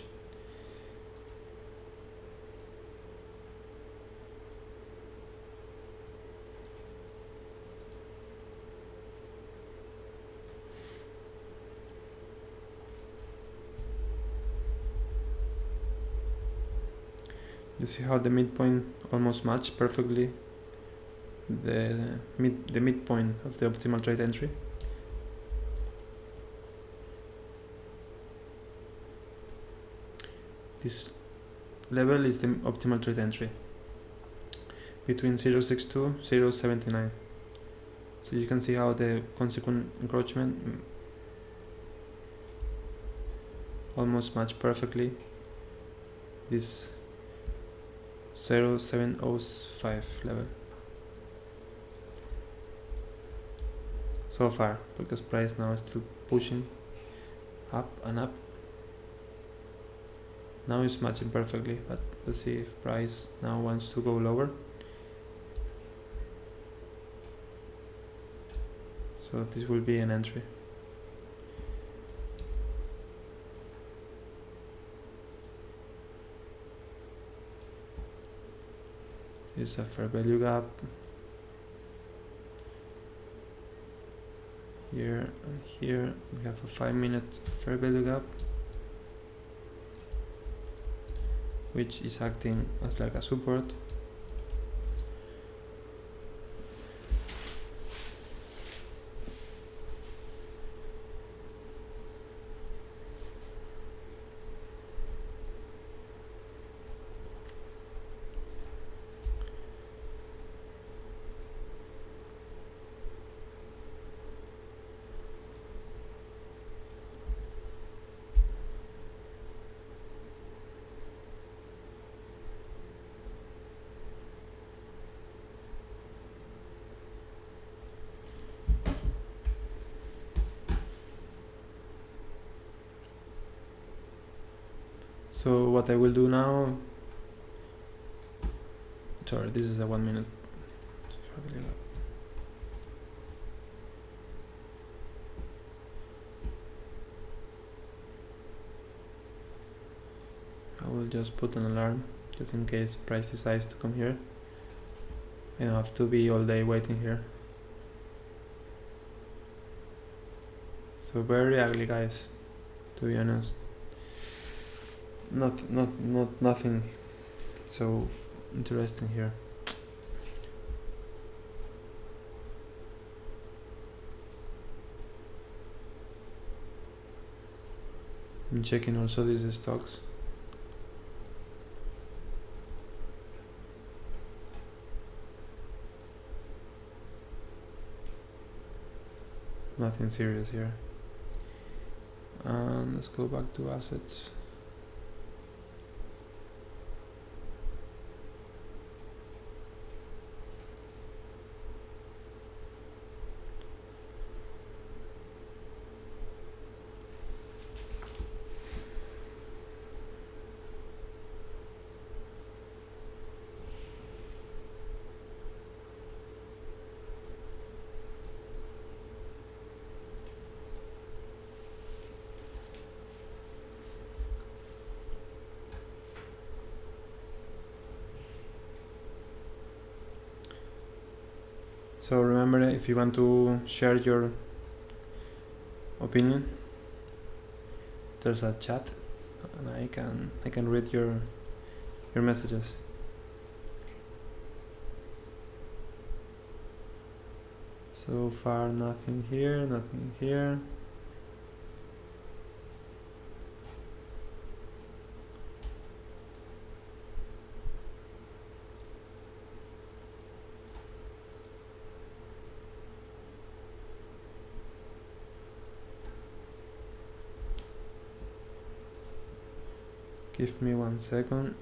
You see how the midpoint almost matched perfectly the midpoint of the optimal trade entry. This level is the optimal trade entry between 0.62 0.79. So you can see how the consequent encroachment almost match perfectly this 0.705 level so far, because price now is still pushing up and up. Now it's matching perfectly, but let's see if price now wants to go lower. So this will be an entry. This is a fair value gap here, and here we have a 5-minute fair value gap, which is acting as like a support. So what I will do now, sorry, this is a 1 minute. I will just put an alarm just in case price decides to come here. I don't have to be all day waiting here. So very ugly, guys, to be honest. Nothing so interesting here. I'm checking also these stocks. Nothing serious here. And let's go back to assets. So remember, if you want to share your opinion, there's a chat, and I can read your messages. So far, nothing here, nothing here. Give me 1 second.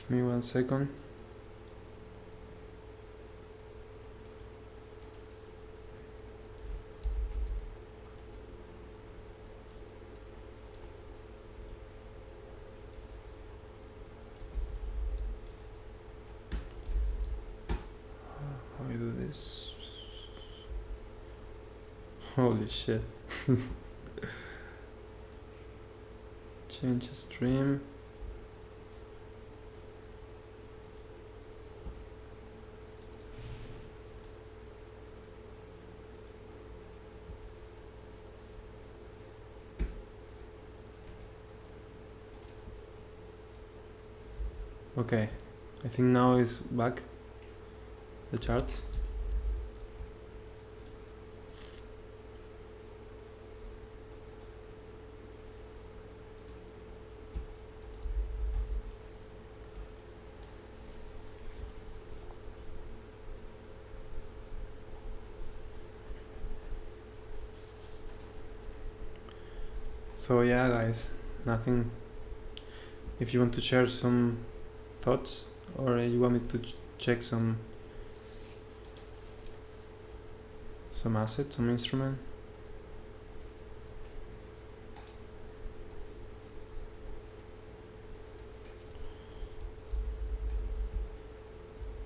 Give me 1 second. How I do this? Holy shit. Change stream. Okay, I think now is back the chart. So yeah guys, nothing. If you want to share some thoughts or you want me to check some asset, some instrument.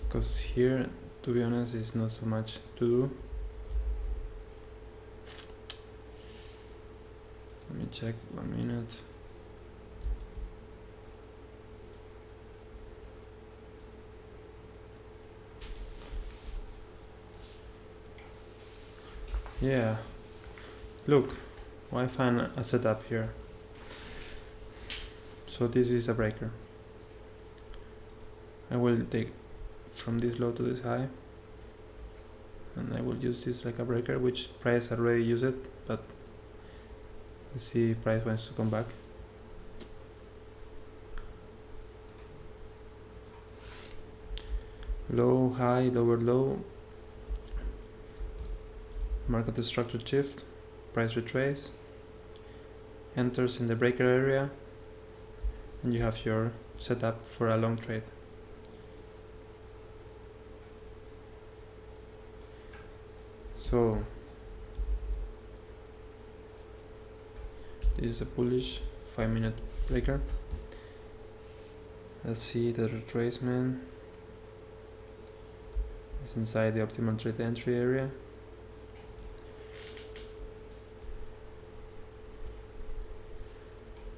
Because here, to be honest, is not so much to do. Let me check 1 minute. Yeah, look, I find a setup here. So this is a breaker. I will take from this low to this high, and I will use this like a breaker, which price already used it, but let's see if price wants to come back. Low, high, lower low, market structure shift, price retrace, enters in the breaker area, and you have your setup for a long trade. So this is a bullish 5-minute breaker. Let's see the retracement is inside the optimal trade entry area.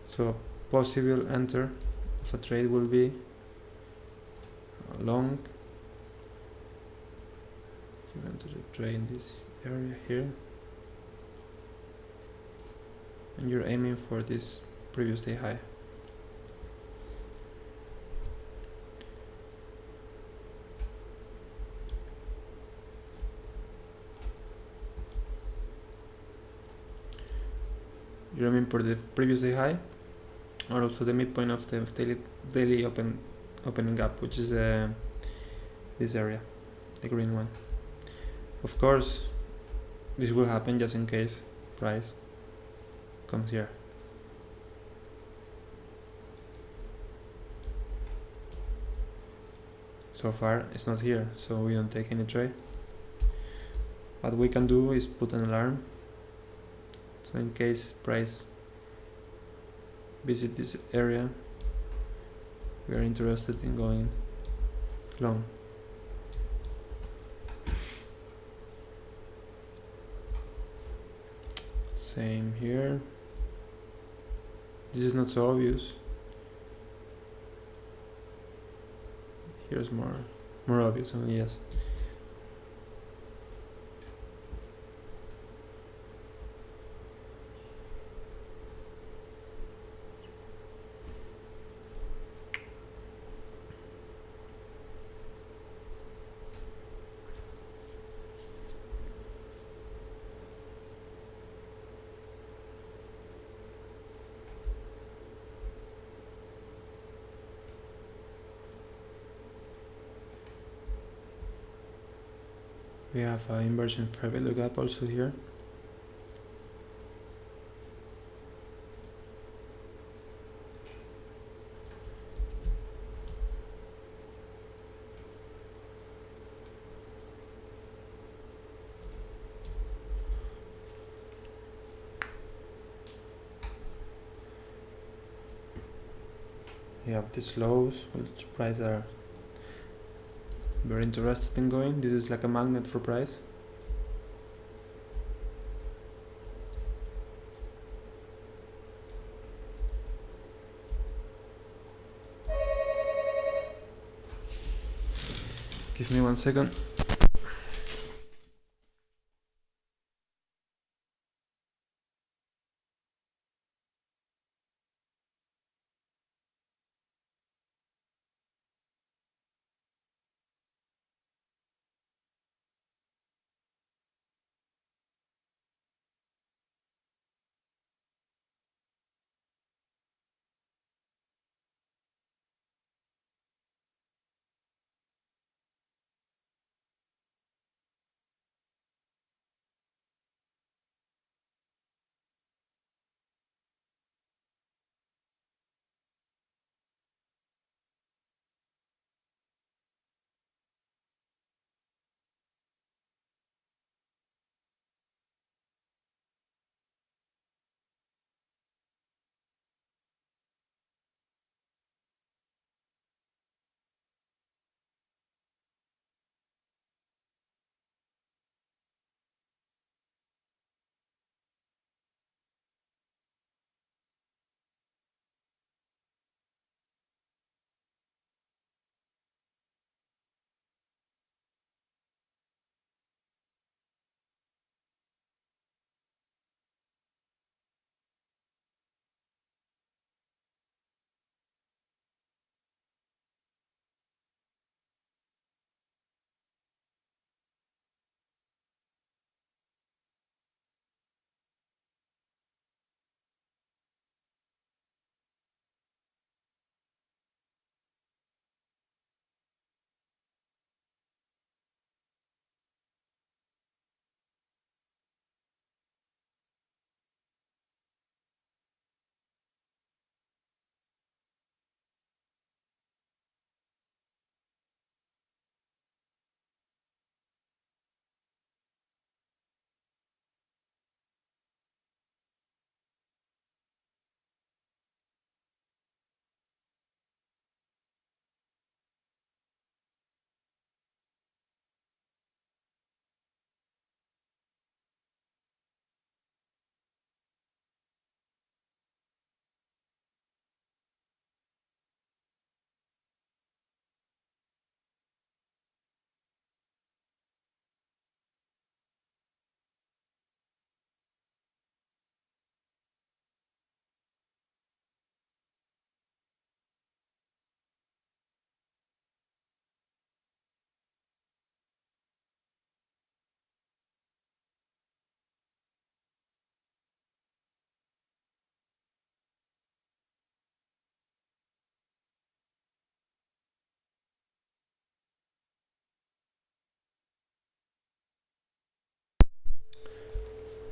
So a possible enter of a trade will be a long. You want to trade in this area here, and you're aiming for this previous day high. You're aiming for the previous day high, or also the midpoint of the daily opening gap, which is this area, the green one. Of course, this will happen just in case price comes here. So far it's not here, so we don't take any trade. What we can do is put an alarm, so in case price visit this area, we are interested in going long. Same here. This is not so obvious. Here's more obvious. Oh, yes. We have an inversion fair value gap also here. You have these lows, which price are very interested in going. This is like a magnet for price. Give me 1 second.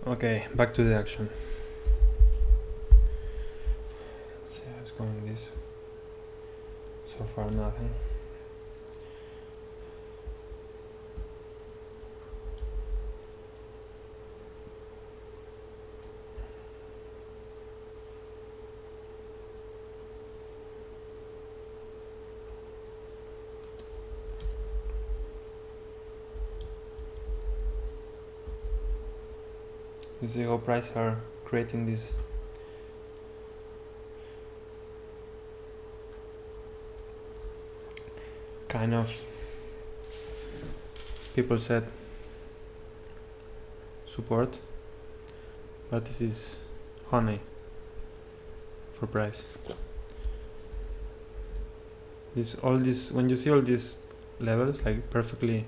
Okay, back to the action. Let's see how it's going this. So far nothing. You see how prices are creating this kind of, people said, support, but this is honey for price. All this, when you see all these levels like perfectly,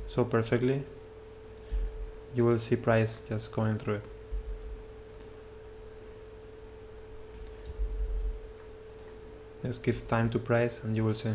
so perfectly, you will see price just going through it. Just give time to price and you will see.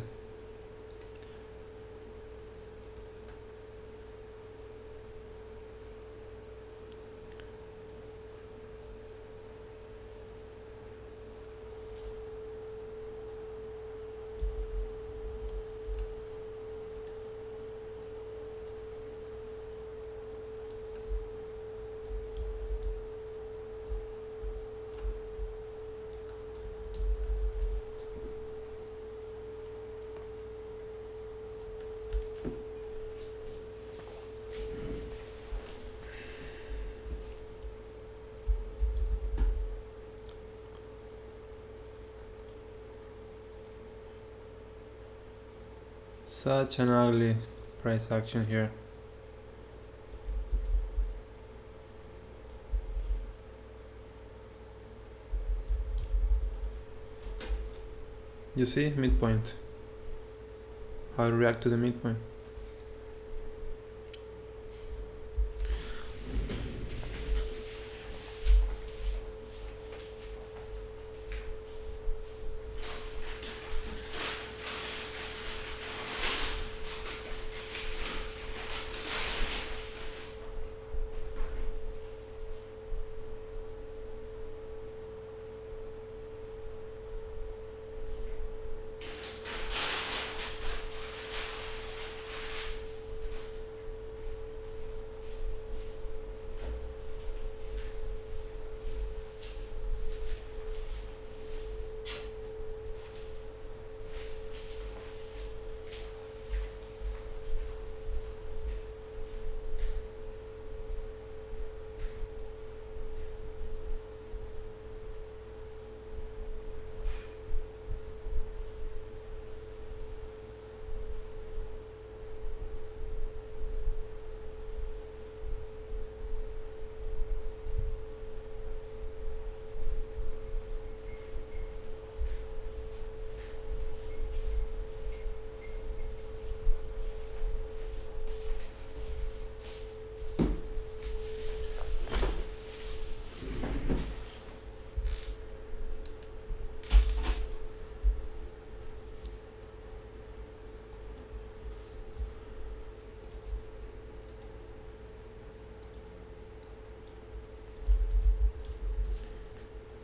Such an ugly price action here. You see, midpoint. How I react to the midpoint.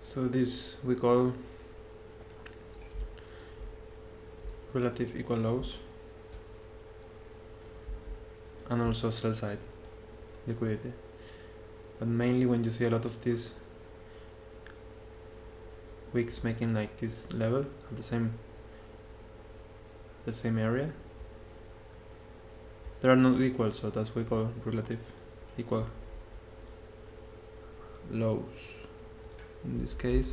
So this we call relative equal lows, and also sell side liquidity. But mainly when you see a lot of these wicks making like this level at the same area, they are not equal, so that's what we call relative equal lows in this case.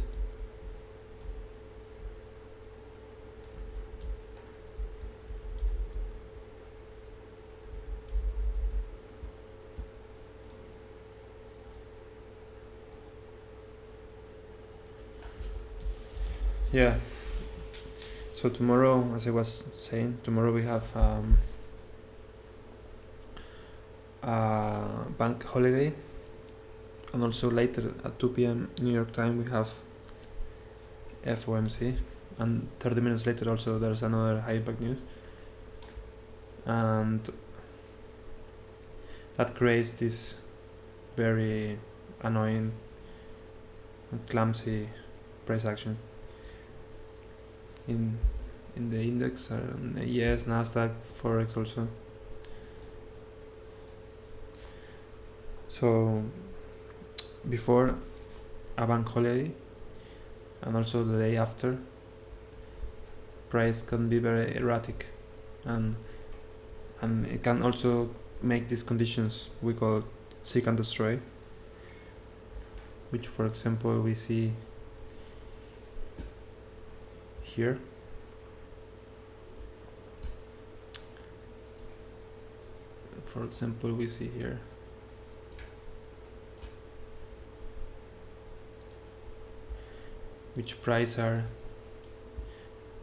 Yeah, so tomorrow, as I was saying, tomorrow we have a bank holiday, and also later at 2 p.m. New York time we have FOMC, and 30 minutes later also there's another high impact news, and that creates this very annoying and clumsy price action in the index, yes, Nasdaq, Forex also. So before a bank holiday and also the day after, price can be very erratic, and it can also make these conditions we call seek and destroy, which for example we see here. For example, we see here which price are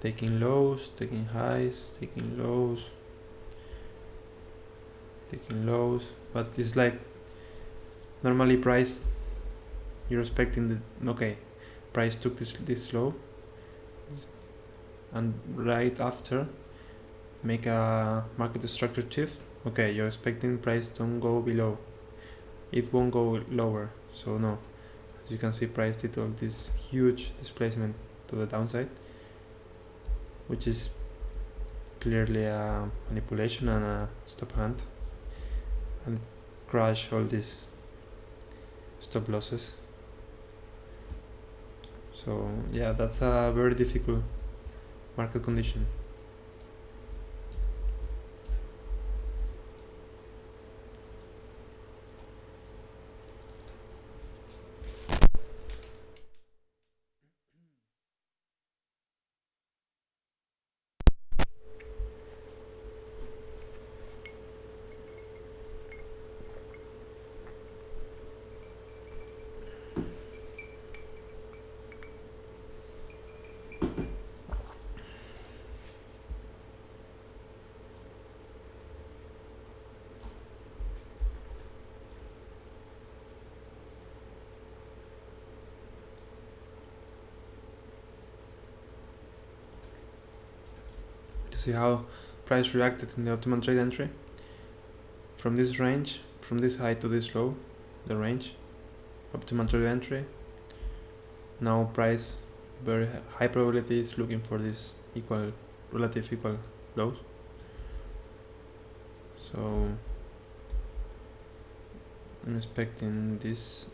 taking lows, taking highs, taking lows, taking lows, but it's like normally price you're expecting that okay, price took this low and right after make a market structure shift. Okay, you're expecting price don't go below, it won't go lower, so no. As you can see, price did all this huge displacement to the downside, which is clearly a manipulation and a stop hand, and crash all these stop losses. So yeah, that's a very difficult market condition. see how price reacted in the optimal trade entry. From this range, from this high to this low, the range, optimal trade entry. Now price, very high probability, is looking for this relative equal lows. So I'm expecting this.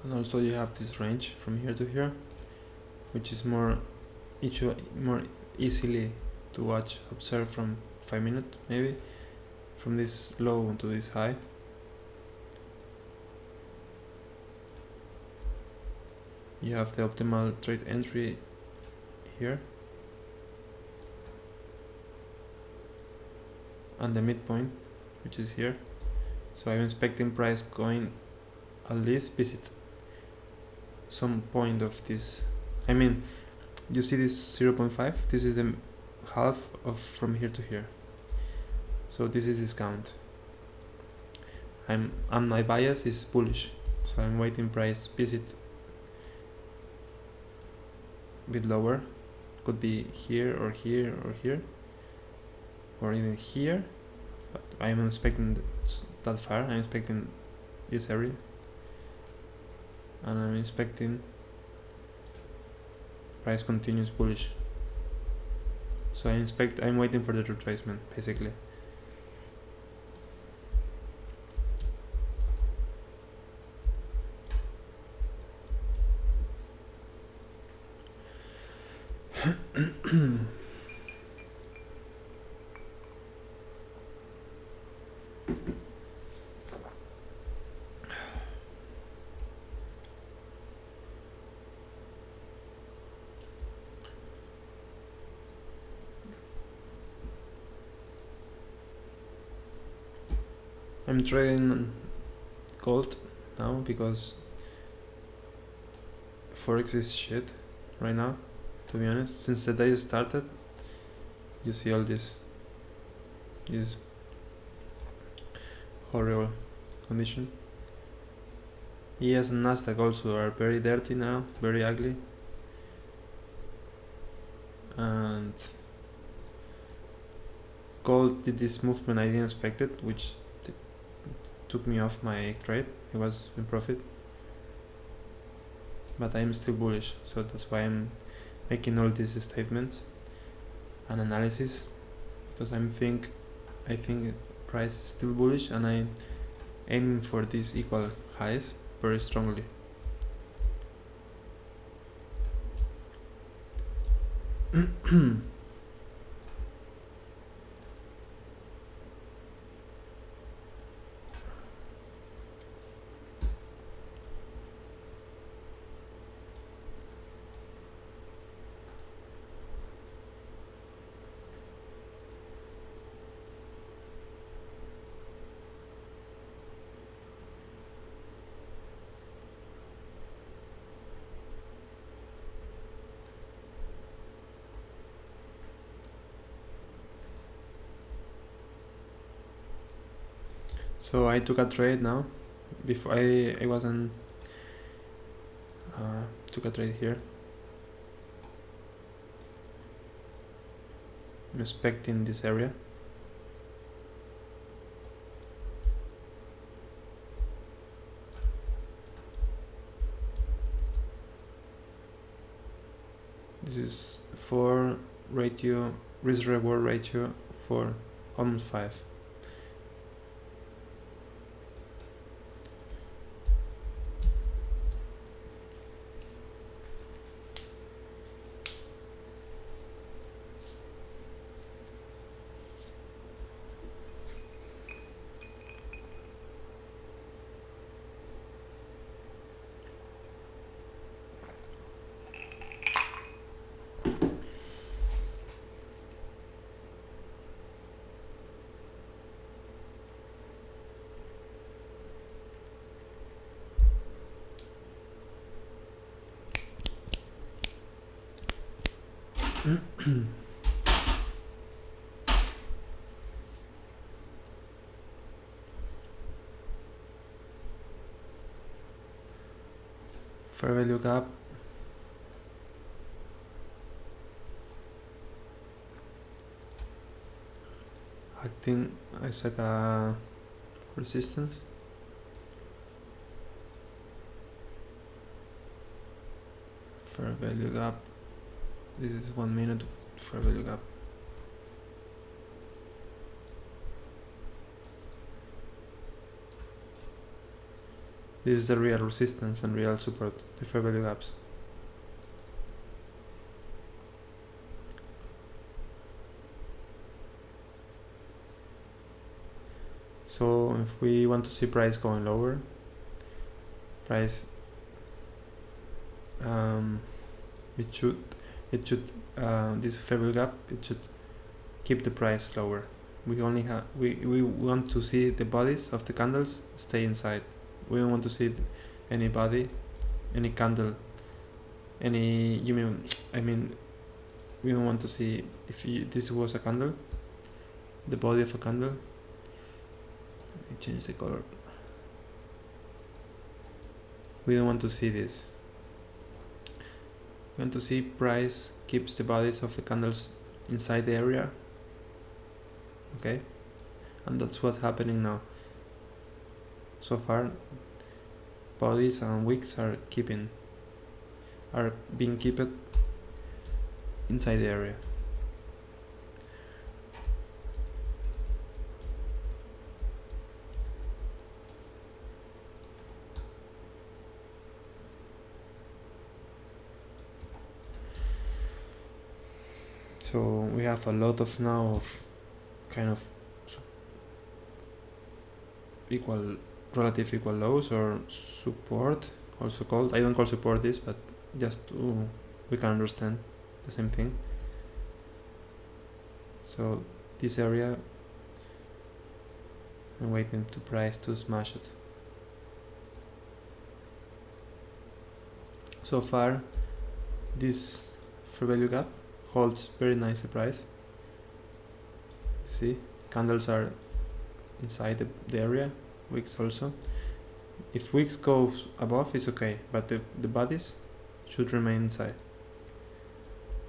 And also you have this range from here to here, which is more easily to watch, observe from 5 minutes maybe, from this low to this high. You have the optimal trade entry here, and the midpoint, which is here. So I'm expecting price going at least visit some point of this. I mean, you see this 0.5, this is the half of from here to here, so this is discount. And my bias is bullish, so I'm waiting price visit a bit lower, could be here or here or here or even here, but I'm expecting that far. I'm expecting this area, and I'm expecting price continues bullish. So I'm waiting for the retracement basically. I'm trading gold now because Forex is shit right now, to be honest. Since the day started, you see all this horrible condition. ES and Nasdaq also are very dirty now, very ugly, and gold did this movement I didn't expect it, which took me off my trade. I was in profit, but I'm still bullish, so that's why I'm making all these statements and analysis, because I think price is still bullish, and I'm aiming for these equal highs very strongly. So I took a trade now. Before I wasn't took a trade here. I'm expecting this area. This is 4 ratio, risk reward ratio for almost 5. Fair value gap. Acting as like a resistance. Fair value gap. This is 1 minute fair value gap. This is the real resistance and real support, the fair value gaps. So if we want to see price going lower, price it should this fair value gap, it should keep the price lower. We only have we want to see the bodies of the candles stay inside. We don't want to see any body, any candle, any I mean we don't want to see if this was a candle, the body of a candle. Let me change the color. We don't want to see this. We want to see price keeps the bodies of the candles inside the area. Okay, and that's what's happening now. So far, bodies and wicks are being kept inside the area. So we have a lot of now of kind of relative equal lows or support, also called. I don't call support this, but just we can understand the same thing. So this area, I'm waiting to price to smash it. So far, this fair value gap holds very nice the price. See, candles are inside the area, wicks also. If wicks goes above, it's okay, but the bodies should remain inside.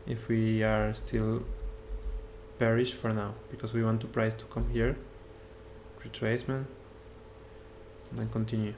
If we are still bearish for now, because we want to price to come here, retracement, and then continue.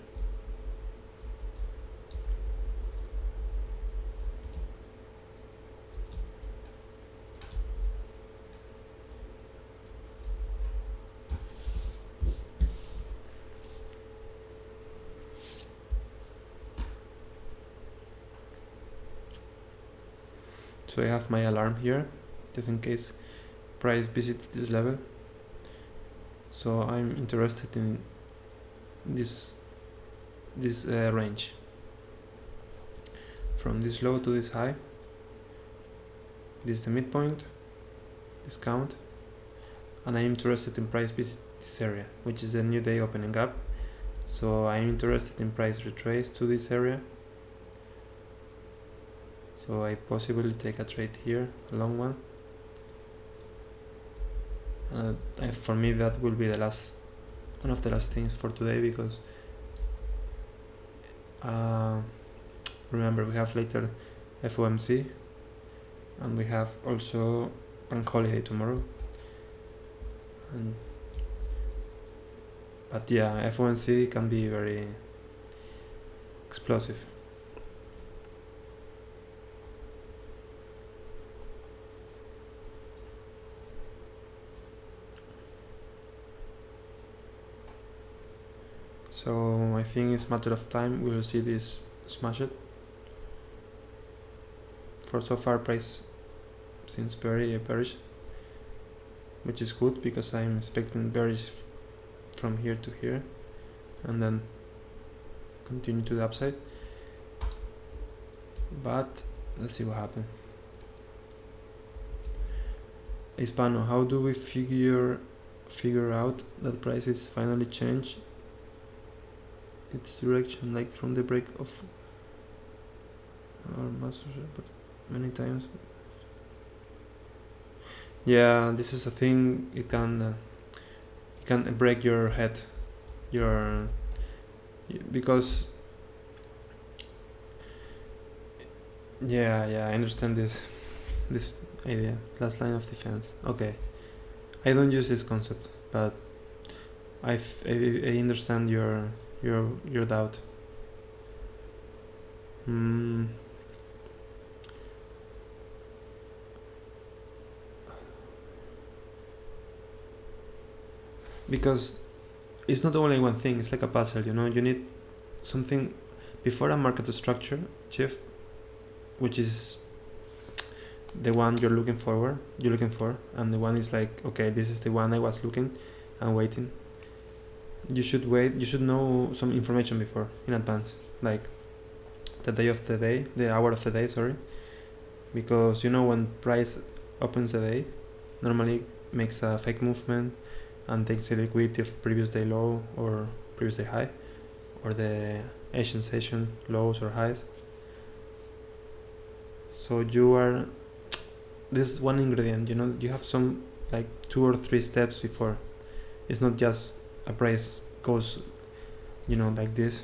So I have my alarm here, just in case price visits this level. So I'm interested in this range, from this low to this high. This is the midpoint, discount, and I'm interested in price visit this area, which is a new day opening up. So I'm interested in price retrace to this area. So I possibly take a trade here, a long one. For me that will be one of the last things for today, because remember we have later FOMC, and we have also bank holiday tomorrow. But yeah, FOMC can be very explosive. So I think it's a matter of time we will see this smash it. For so far price seems very bearish, which is good because I'm expecting bearish from here to here and then continue to the upside. But let's see what happens. Hispano, how do we figure out that prices finally change its direction, like from the break of our master, but many times Yeah, this is a thing. It can break your head, your because yeah, I understand this idea. Last line of defense. Okay, I don't use this concept, but I understand your doubt. Mm, because it's not only one thing. It's like a puzzle. You need something before a market structure shift, which is the one you're looking for, and the one is like, okay, this is the one I was looking and waiting. You should know some information before, in advance, like the hour of the day, sorry, because when price opens the day, normally makes a fake movement and takes the liquidity of previous day low or previous day high, or the Asian session lows or highs. So this one ingredient, you have some like 2 or 3 steps before. It's not just a price goes, like this.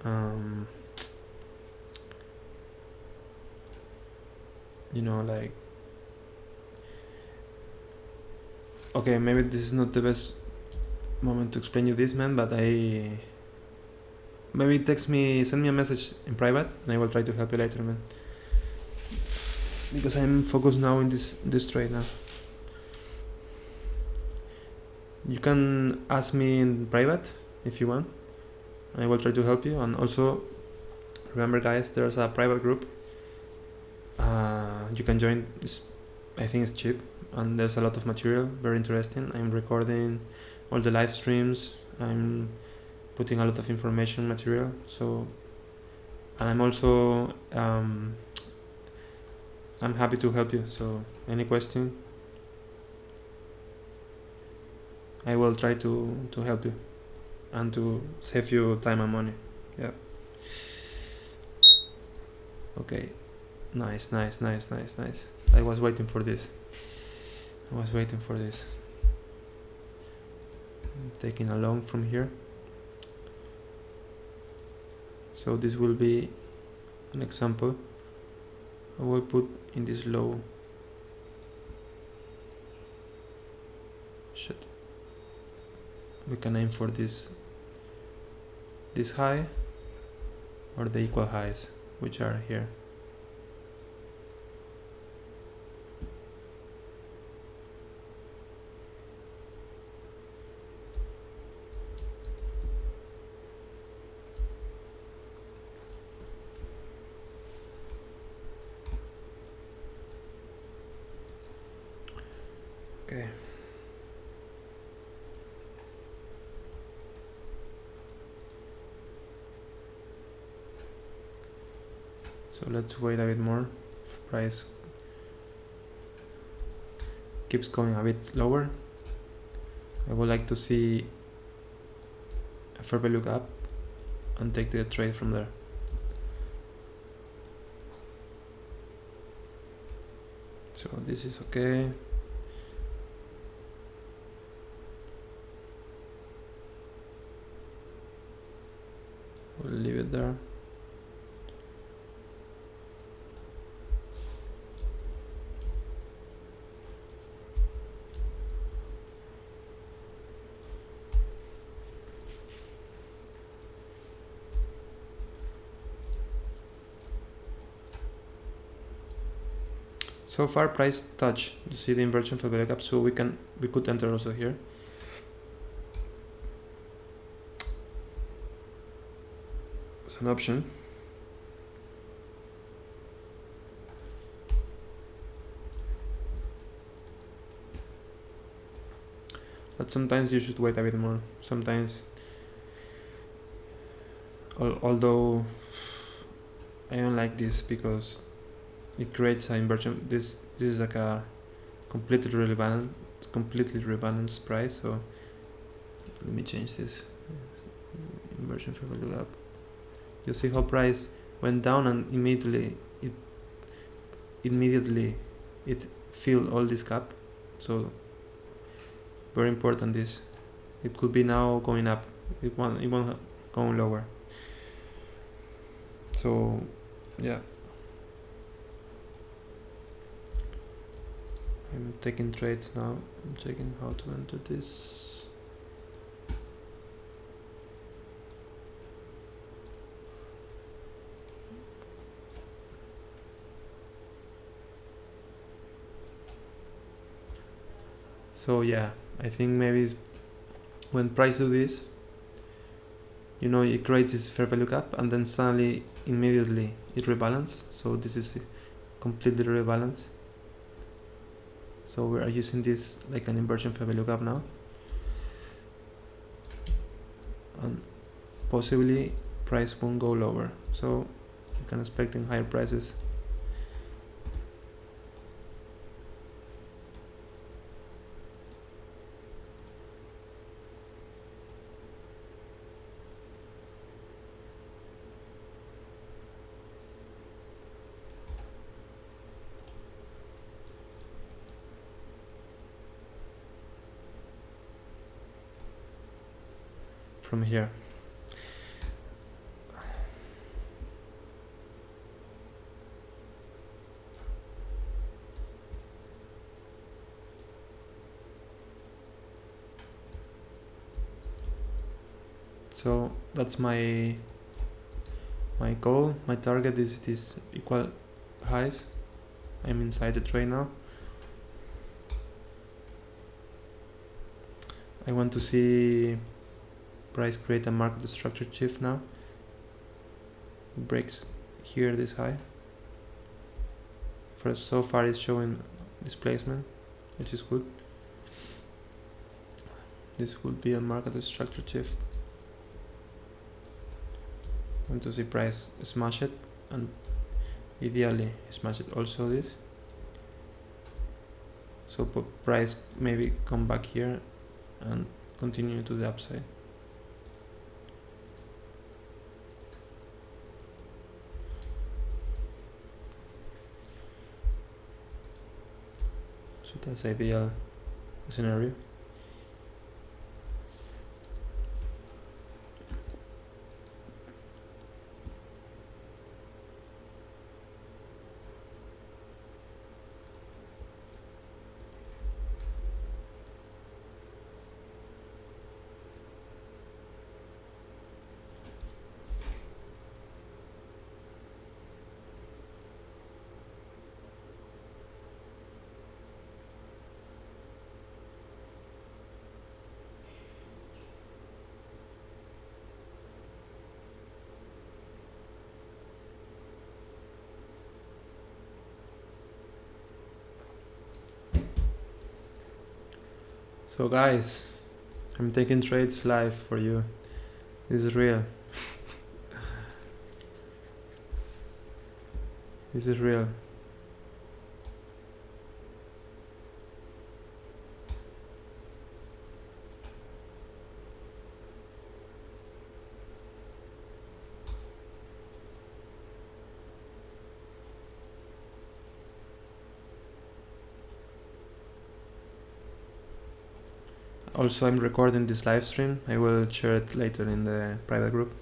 um like, okay, maybe this is not the best moment to explain you this, man, but maybe send me a message in private, and I will try to help you later, man, because I'm focused now in this trade now. You can ask me in private if you want. I will try to help you. And also, remember, guys, there's a private group. You can join. I think it's cheap, and there's a lot of material, very interesting. I'm recording all the live streams. I'm putting a lot of information material. So, and I'm also I'm happy to help you. So, any question, I will try to help you and to save you time and money. Yeah. Okay. Nice. I was waiting for this. I'm taking a long from here. So this will be an example. I will put in this low. Shit. We can aim for this high or the equal highs, which are here. Okay. So let's wait a bit more. Price keeps going a bit lower. I would like to see a fair value gap and take the trade from there. So this is okay. We'll leave it there. So far price touch, you see the inversion for value gap, so we could enter also here. It's an option. But sometimes you should wait a bit more. Sometimes, although I don't like this because it creates an inversion. This is like a completely rebalanced price. So let me change this inversion for value gap. You see how price went down and immediately it fill all this gap. So very important this. It could be now going up. It won't go lower. So yeah, I'm taking trades now. I'm checking how to enter this. So yeah, I think maybe when price do this, it creates this fair value gap and then suddenly immediately it rebalances. So this is completely rebalance. So we are using this like an inversion fair value gap now, and possibly price won't go lower. So you can expect higher prices. From here. So that's my goal. My target is this equal highs. I'm inside the trade now. I want to see price create a market structure shift now. Breaks here this high. First, so far it's showing displacement, which is good. This would be a market structure shift. I want to see price smash it, and ideally smash it also this. So price maybe come back here and continue to the upside. So that's ideal scenario. So guys, I'm taking trades live for you. This is real. This is real. Also, I'm recording this live stream. I will share it later in the private group.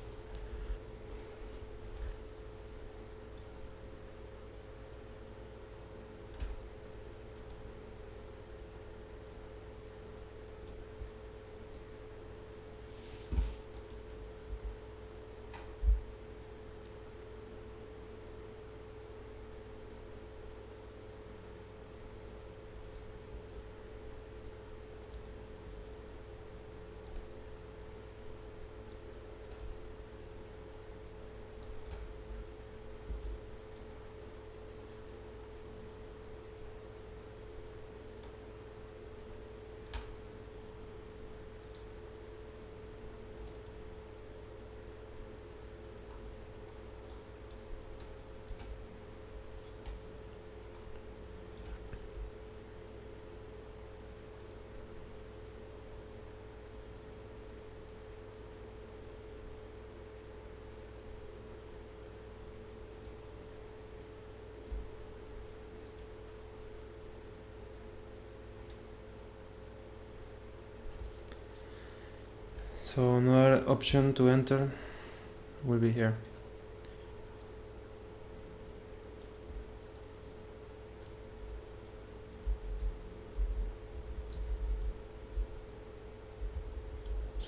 So another option to enter will be here.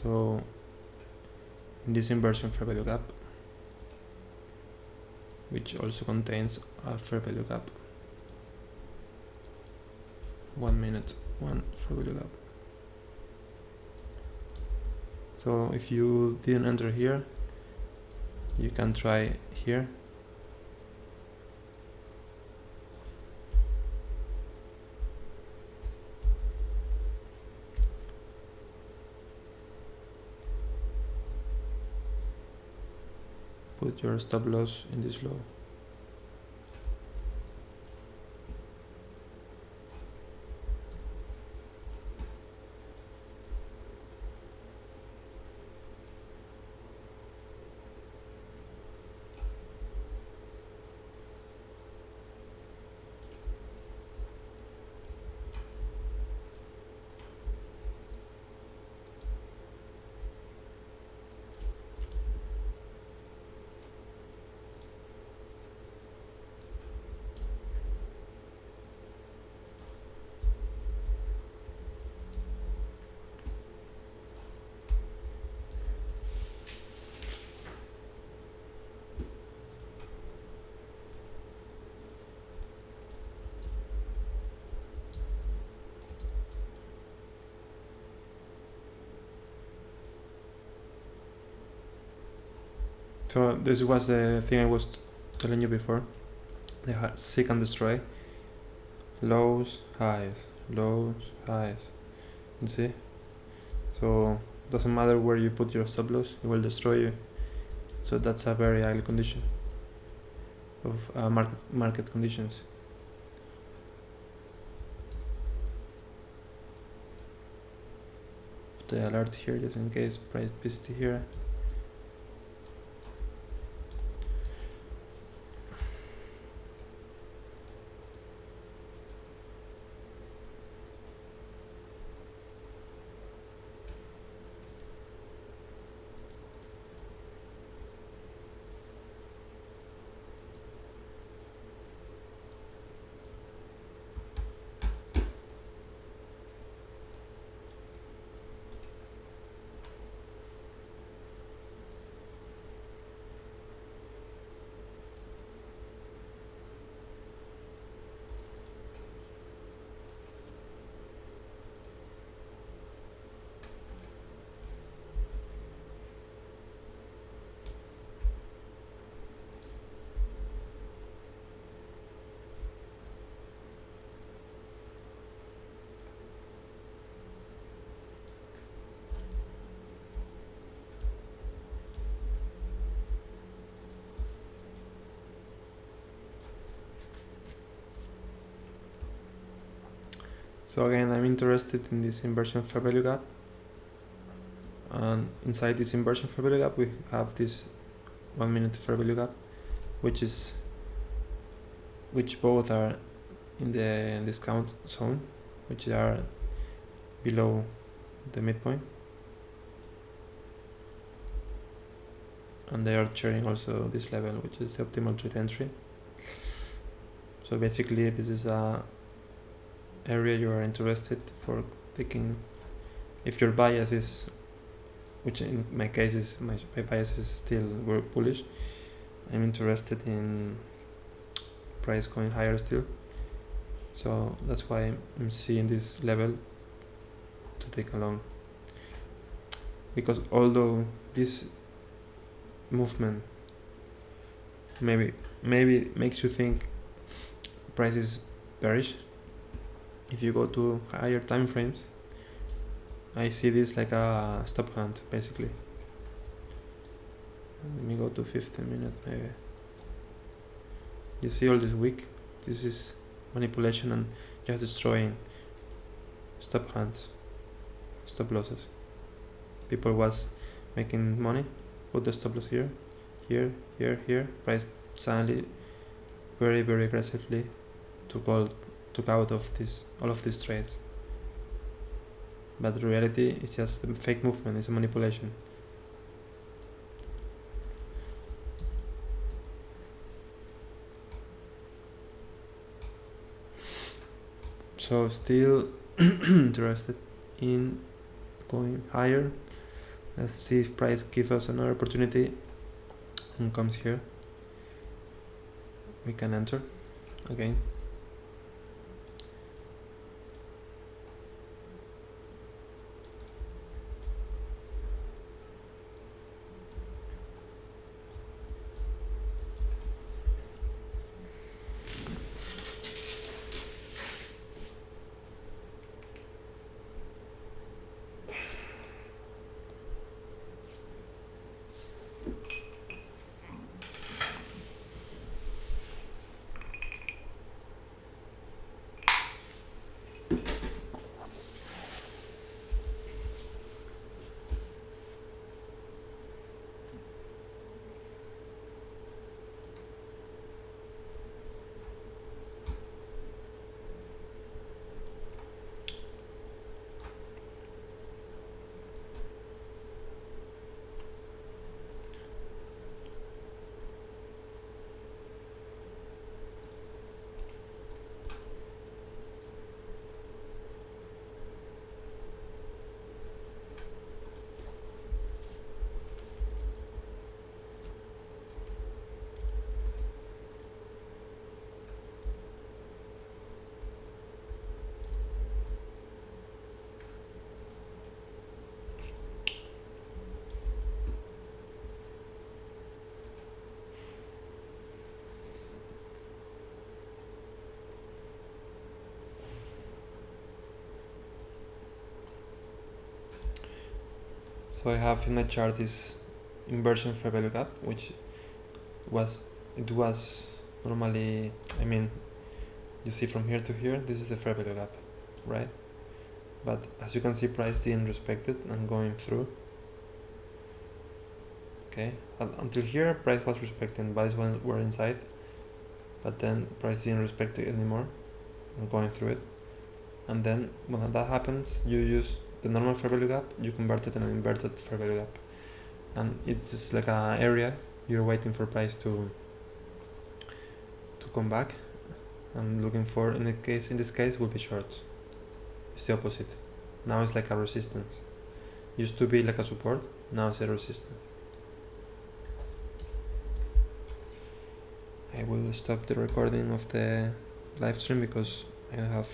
So in this inversion fair value gap, which also contains a fair value gap, 1 minute, one fair value gap. So if you didn't enter here, you can try here. Put your stop loss in this low. So this was the thing I was telling you before. The seek and destroy. Lows, highs, lows, highs. You see? So doesn't matter where you put your stop loss, it will destroy you. So that's a very ugly condition of market conditions. Put the alert here just in case price visit here. So again, I'm interested in this inversion fair value gap, and inside this inversion fair value gap we have this 1 minute fair value gap, which both are in the discount zone, which are below the midpoint, and they are sharing also this level, which is the optimal trade entry. So basically this is a area you are interested for taking. If your bias is, which in my case is my bias is still very bullish, I'm interested in price going higher still. So that's why I'm seeing this level to take a long, because although this movement maybe makes you think price is bearish, if you go to higher time frames, I see this like a stop hunt basically. Let me go to 15 minutes maybe. You see all this wick, this is manipulation and just destroying stop hunts, stop losses. People was making money, put the stop loss here, here, here, here, price suddenly very aggressively took out of this all of these trades. but the reality is just a fake movement, it's a manipulation. So still interested in going higher. Let's see if price gives us another opportunity and comes here. We can enter again. So I have in my chart this inversion fair value gap, which was normally, I mean, you see from here to here, this is the fair value gap, right? But as you can see, price didn't respect it and going through. Okay, until here price was respecting, buys were inside, but then price didn't respect it anymore and going through it. And then when that happens, you use the normal fair value gap, you convert it in an inverted fair value gap, and it's just like an area you're waiting for price to come back and looking for. In this case will be shorts. It's the opposite. Now it's like a resistance. Used to be like a support, now it's a resistance. I will stop the recording of the live stream because I have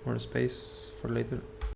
more space for later.